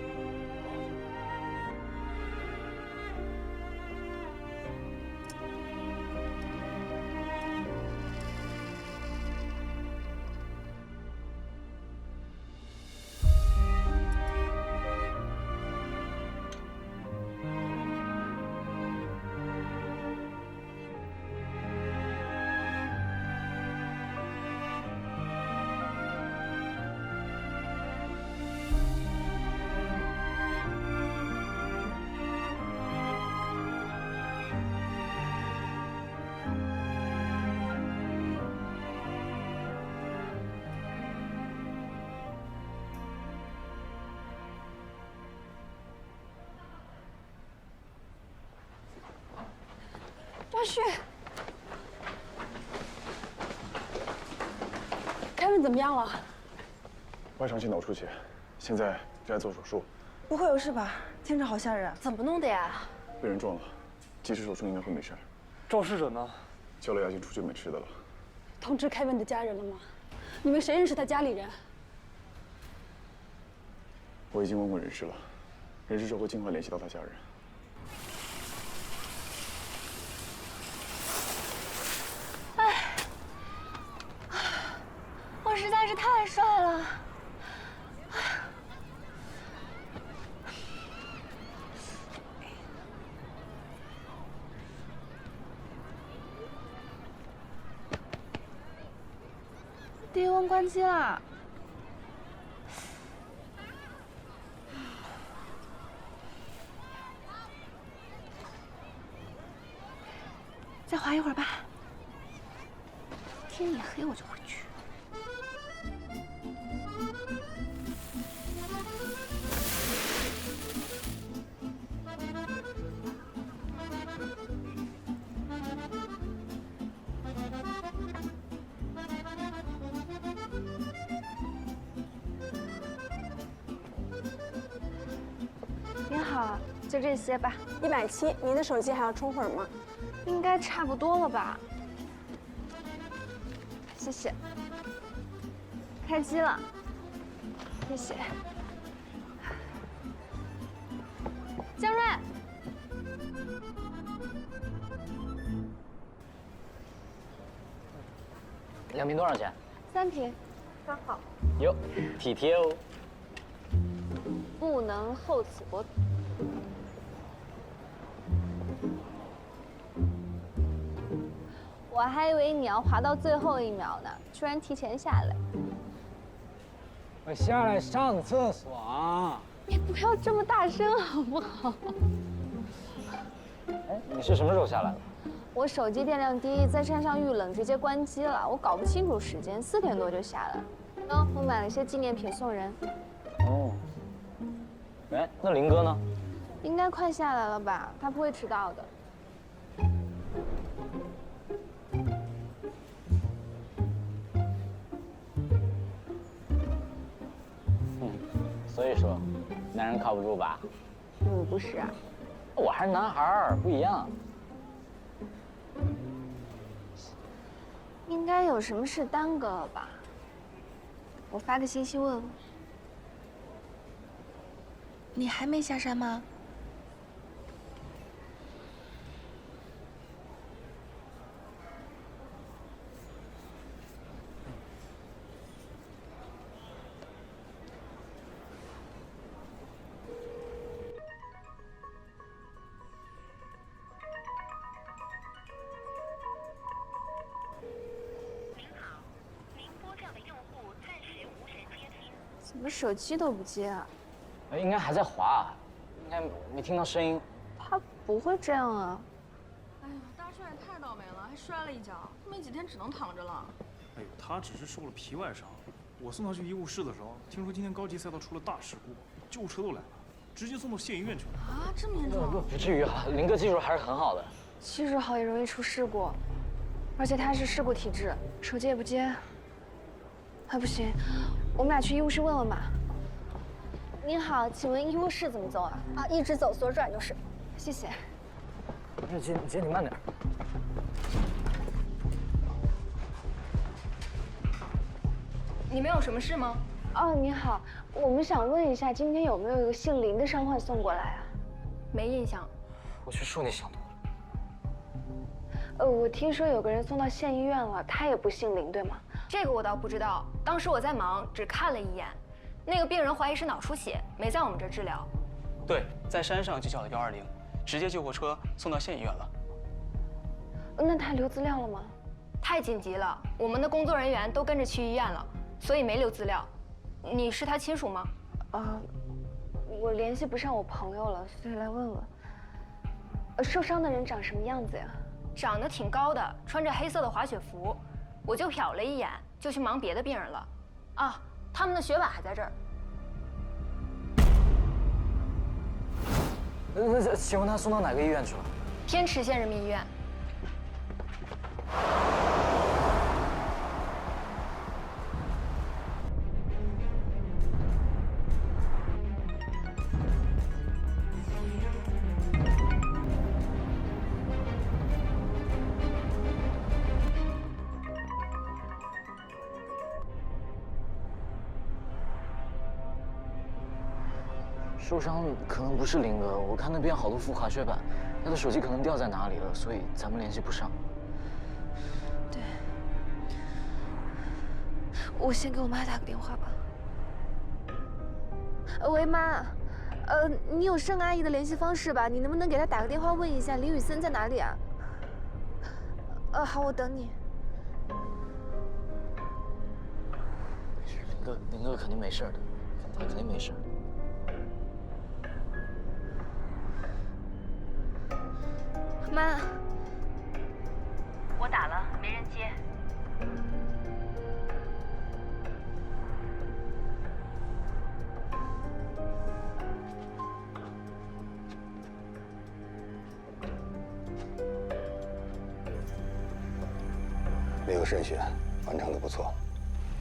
张旭，凯文怎么样了？外伤性脑出血，现在正在做手术。不会有事吧？听着好吓人。怎么弄的呀？被人撞了，及时手术应该会没事。肇事者呢？叫了押金出去买吃的了。通知凯文的家人了吗？你们谁认识他家里人？我已经问过人事了，人事说会尽快联系到他家人。我实在是太帅了。低温关机了。再滑一会儿吧。天一黑我就回去。您好，就这些吧。170，您的手机还要充会儿吗？应该差不多了吧。谢谢。开机了，谢谢。江瑞，2瓶多少钱？3瓶，刚好。哟，体贴哦。不能厚此薄彼。我还以为你要滑到最后1秒呢，居然提前下来。我下来上厕所啊。你不要这么大声好不好？哎，你是什么时候下来的？我手机电量低，在山上遇冷直接关机了，我搞不清楚时间，4点多就下来。我买了一些纪念品送人。哦。哎，那林哥呢？应该快下来了吧？他不会迟到的。所以说，男人靠不住吧？不是啊。我还是男孩儿，不一样。应该有什么事耽搁了吧？我发个信息问问。你还没下山吗？怎么手机都不接啊？应该还在滑，应该没听到声音。他不会这样啊！哎呦，大帅也太倒霉了，还摔了一跤，没几天只能躺着了。哎呦，他只是受了皮外伤。我送他去医务室的时候，听说今天高级赛道出了大事故，救护车都来了，直接送到县医院去了。啊，这么严重？不至于啊，林哥技术还是很好的。技术好也容易出事故，而且他是事故体质，手机也不接。哎，不行，我们俩去医务室问问吧。您好，请问医务室怎么走啊？啊，一直走，左转就是。谢谢。姐，你慢点。你们有什么事吗？哦，你好，我们想问一下，今天有没有一个姓林的伤患送过来啊？没印象。我去说你想多了。我听说有个人送到县医院了，他也不姓林，对吗？这个我倒不知道，当时我在忙，只看了一眼。那个病人怀疑是脑出血，没在我们这治疗。对，在山上就叫了120，直接救护车送到县医院了。那他留资料了吗？太紧急了，我们的工作人员都跟着去医院了，所以没留资料。你是他亲属吗？我联系不上我朋友了，所以来问问。受伤的人长什么样子呀？长得挺高的，穿着黑色的滑雪服。我就瞟了一眼，就去忙别的病人了。啊，他们的血碗还在这儿。请问他送到哪个医院去了？天池县人民医院。受伤可能不是林哥，我看那边好多副滑雪板，他的手机可能掉在哪里了，所以咱们联系不上。对，我先给我妈打个电话吧。喂，妈，你有盛阿姨的联系方式吧？你能不能给她打个电话问一下林宇森在哪里啊？好，我等你。林哥肯定没事的，他肯定没事。妈，我打了，没人接。那个渗血完成的不错，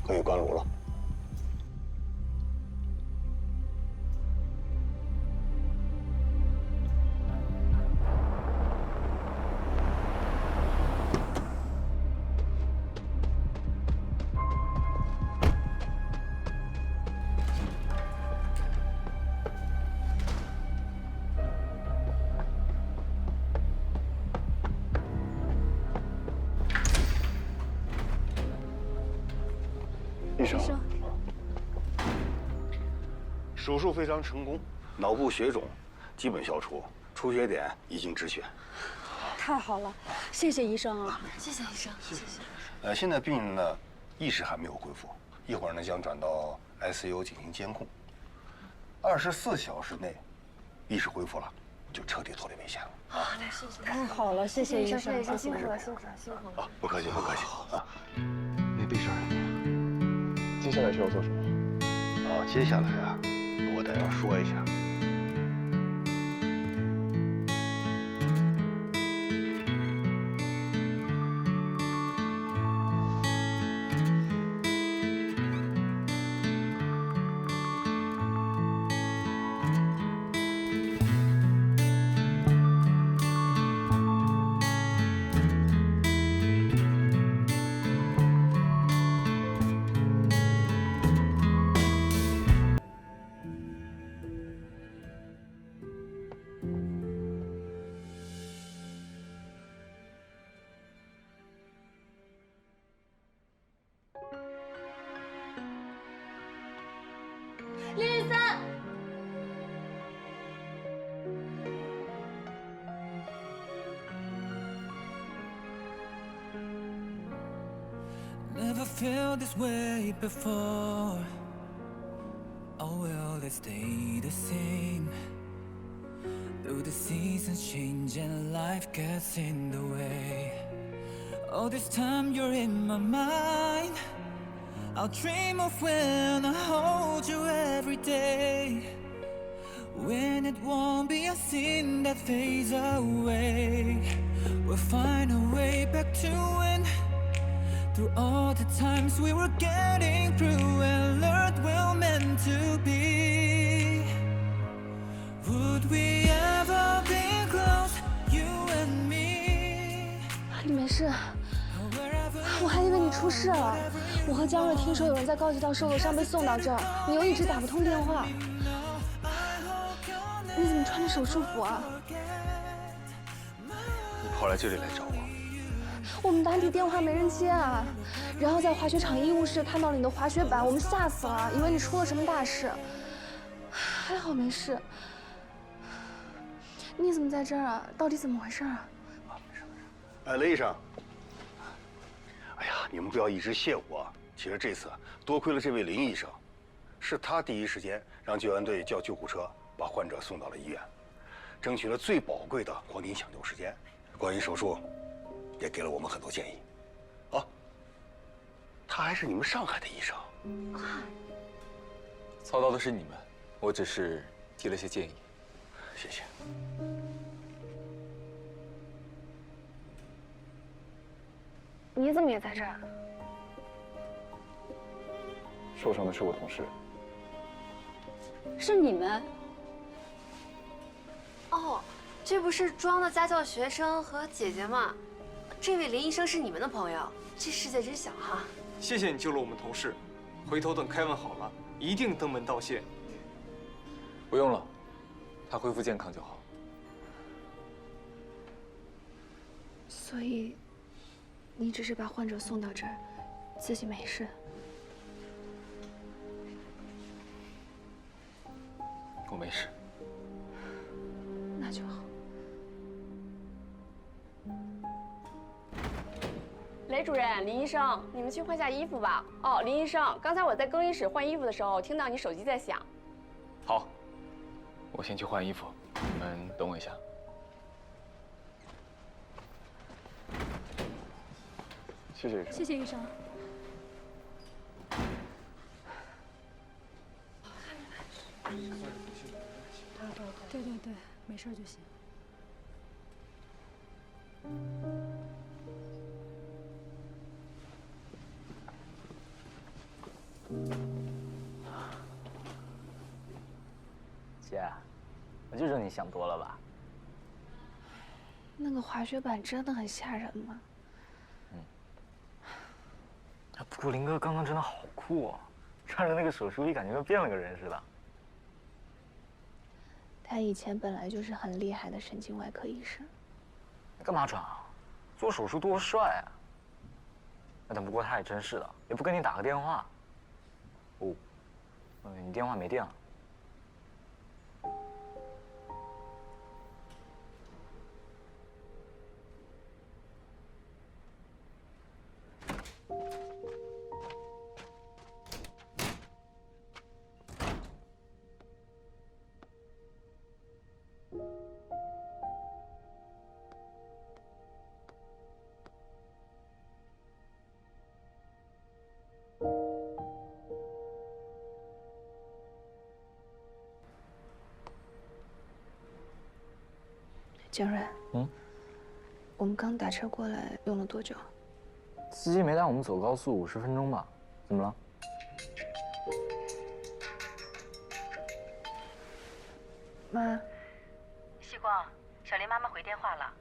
可以关颅了。医生，手术非常成功，脑部血肿基本消除，出血点已经止血。太好了，谢谢医生啊！谢谢医生，谢谢。现在病人呢意识还没有恢复，一会儿呢将转到 ICU 进行监控。24小时内意识恢复了，就彻底脱离危险了。啊，太好了，谢谢医生，辛苦了，辛苦了，辛苦了。啊，不客气，不客气啊。没背事儿。接下来需要做什么？接下来啊，我得要说一下。13。Never felt this way before. Oh well, let's stay the same. Though the seasons change and life gets in the way. All this time you're in my mind. I'll dream of when I hold you every day. When it won't be a sin that fades away. We'll find a way back to when. Through all the times we were getting through and learned we're meant to be. Would we ever be close, you and me? 你没事，我还以为你出事了。我和江瑞听说有人在高级道受了伤，被送到这儿，你又一直打不通电话。你怎么穿着手术服啊？你跑来这里来找我？我们打你电话没人接啊，然后在滑雪场医务室看到了你的滑雪板，我们吓死了，以为你出了什么大事。还好没事。你怎么在这儿啊？到底怎么回事啊？雷医生，哎呀，你们不要一直谢我。其实这次多亏了这位林医生，是他第一时间让救援队叫救护车把患者送到了医院，争取了最宝贵的黄金抢救时间。关于手术，也给了我们很多建议。啊，他还是你们上海的医生。操刀的是你们，我只是提了些建议。谢谢。你怎么也在这儿？受伤的是我同事。是你们？哦，这不是庄的家教学生和姐姐吗？这位林医生是你们的朋友，这世界真小哈。谢谢你救了我们同事，回头等凯文好了，一定登门道谢。不用了，他恢复健康就好。所以，你只是把患者送到这儿，自己没事。我没事。那就好。雷雷主任、林医生，你们去换下衣服吧。哦，林医生，刚才我在更衣室换衣服的时候，听到你手机在响。好，我先去换衣服，你们等我一下。谢谢医生。谢谢医生。对对对，没事就行。姐，我就说你想多了吧。那个滑雪板真的很吓人吗？不过林哥刚刚真的好酷哦，穿着那个手术衣，感觉跟变了个人似的。他以前本来就是很厉害的神经外科医生。干嘛装啊？做手术多帅啊！但不过他也真是的，也不跟你打个电话。哦，你电话没电了。江润，我们刚打车过来，用了多久？司机没带我们走高速50分钟吧？怎么了？妈，细光，小林妈妈回电话了，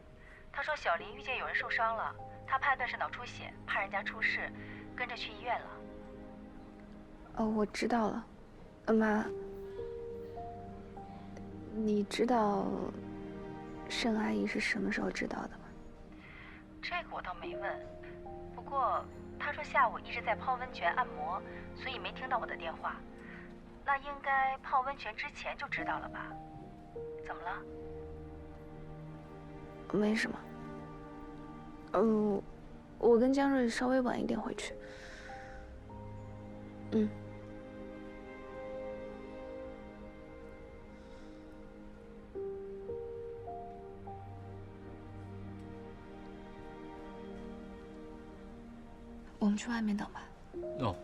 她说小林遇见有人受伤了，她判断是脑出血，怕人家出事，跟着去医院了。哦，我知道了。妈，你知道盛阿姨是什么时候知道的吗？这个我倒没问，不过她说下午一直在泡温泉按摩，所以没听到我的电话。那应该泡温泉之前就知道了吧？怎么了？没什么。我跟江瑞稍微晚一点回去。我们去外面等吧。哦。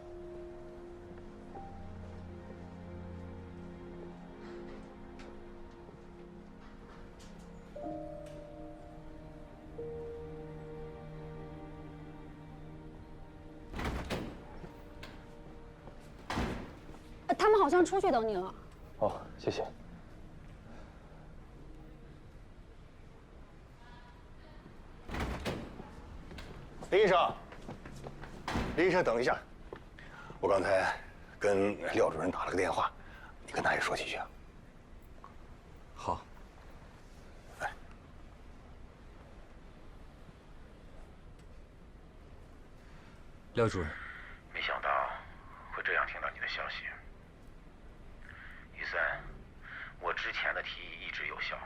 他们好像出去等你了。哦，谢谢。林医生，林医生，等一下，我刚才跟廖主任打了个电话，你跟他也说几句啊。好。廖主任，没想到会这样听到你的消息。于森，我之前的提议一直有效，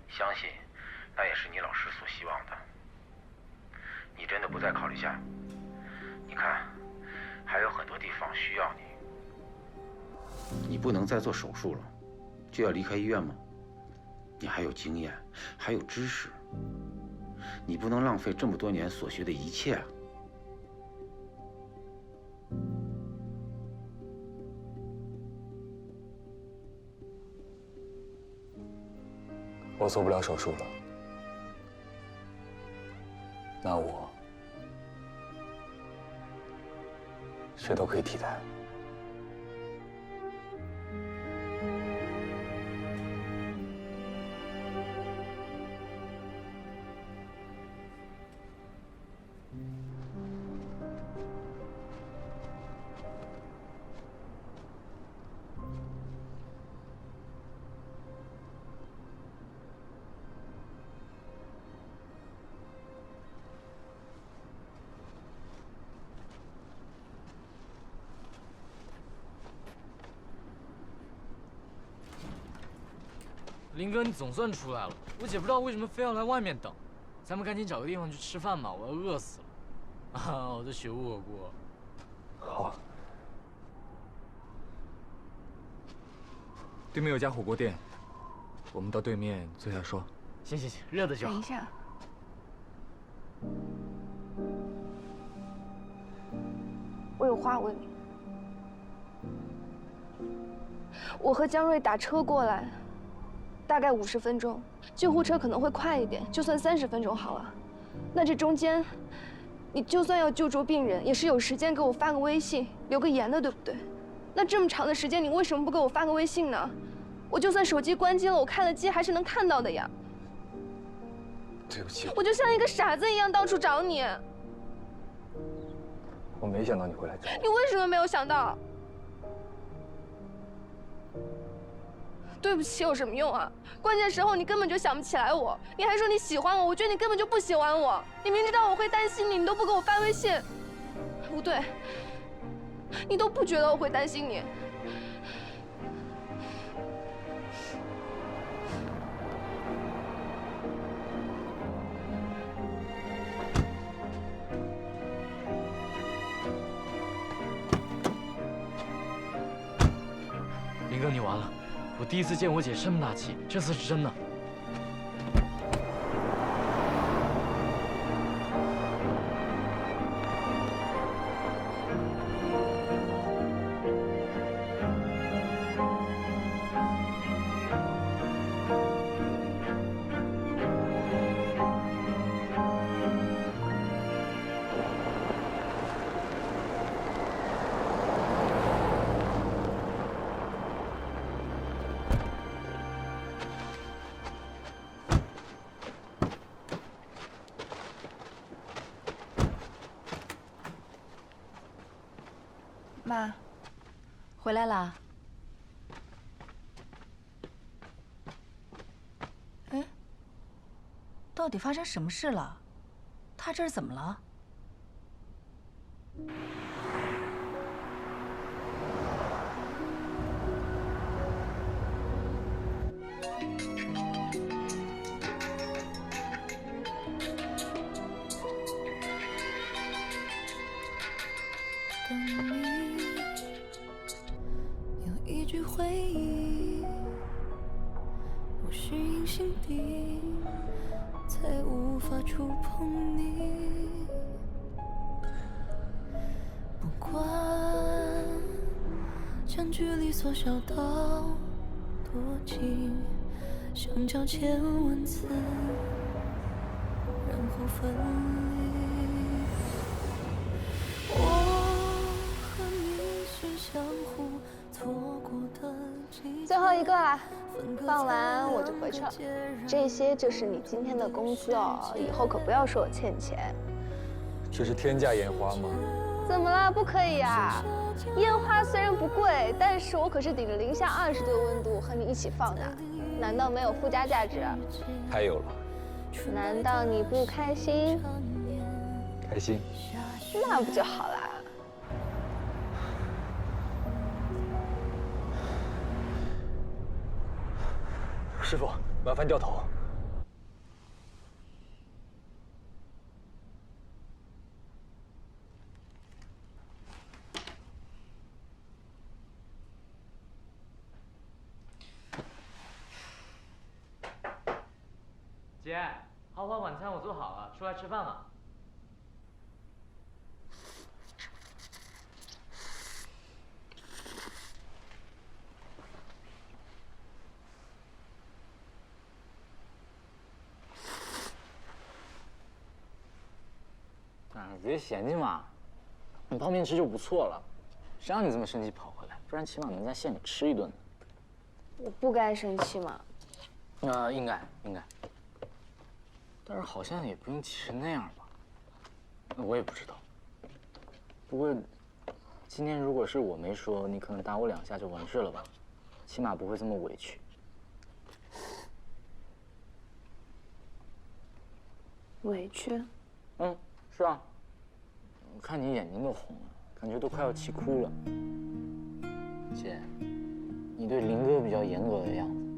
相信那也是你老师所希望的。你真的不再考虑下？你看，还有很多地方需要你。你不能再做手术了，就要离开医院吗？你还有经验，还有知识，你不能浪费这么多年所学的一切啊！我做不了手术了，那我谁都可以替代。林哥，你总算出来了。我姐不知道为什么非要来外面等，咱们赶紧找个地方去吃饭吧，我要饿死了。啊，我在学火锅。好。对面有家火锅店，我们到对面坐下说。行，热的就好。等一下。我有话问你。我和江瑞打车过来，大概50分钟，救护车可能会快一点，就算30分钟好了。那这中间，你就算要救助病人，也是有时间给我发个微信，留个言的，对不对？那这么长的时间，你为什么不给我发个微信呢？我就算手机关机了，我开了机还是能看到的呀。对不起，我就像一个傻子一样到处找你。我没想到你会来找我。你为什么没有想到？对不起有什么用啊？关键时候你根本就想不起来我，你还说你喜欢我，我觉得你根本就不喜欢我。你明知道我会担心你，你都不给我发微信。不对，你都不觉得我会担心你。林哥，你完了！我第一次见我姐这么大气，这次是真的。妈，回来啦？哎，到底发生什么事了？他这是怎么了？回忆不是隐形地，才无法触碰你。不管将距离缩小到多近，相交千万次，然后分离。我和你是相互错过的。最后一个啦，放完我就回去了。这些就是你今天的工资哦，以后可不要说我欠你钱。这是天价烟花吗？怎么了？不可以呀！烟花虽然不贵，但是我可是顶着零下20度的温度和你一起放的，难道没有附加价值？太有了。难道你不开心？开心。那不就好啦？师傅，麻烦掉头。姐，豪华晚餐我做好了，出来吃饭了。别嫌弃嘛，你泡面吃就不错了，谁让你这么生气跑回来？不然起码能在县里吃一顿。我不该生气吗？应该。但是好像也不用气成那样吧？我也不知道。不过，今天如果是我没说，你可能打我2下就完事了吧？起码不会这么委屈。委屈？嗯，是啊。我看你眼睛都红了，感觉都快要气哭了。姐，你对林哥比较严格的样子。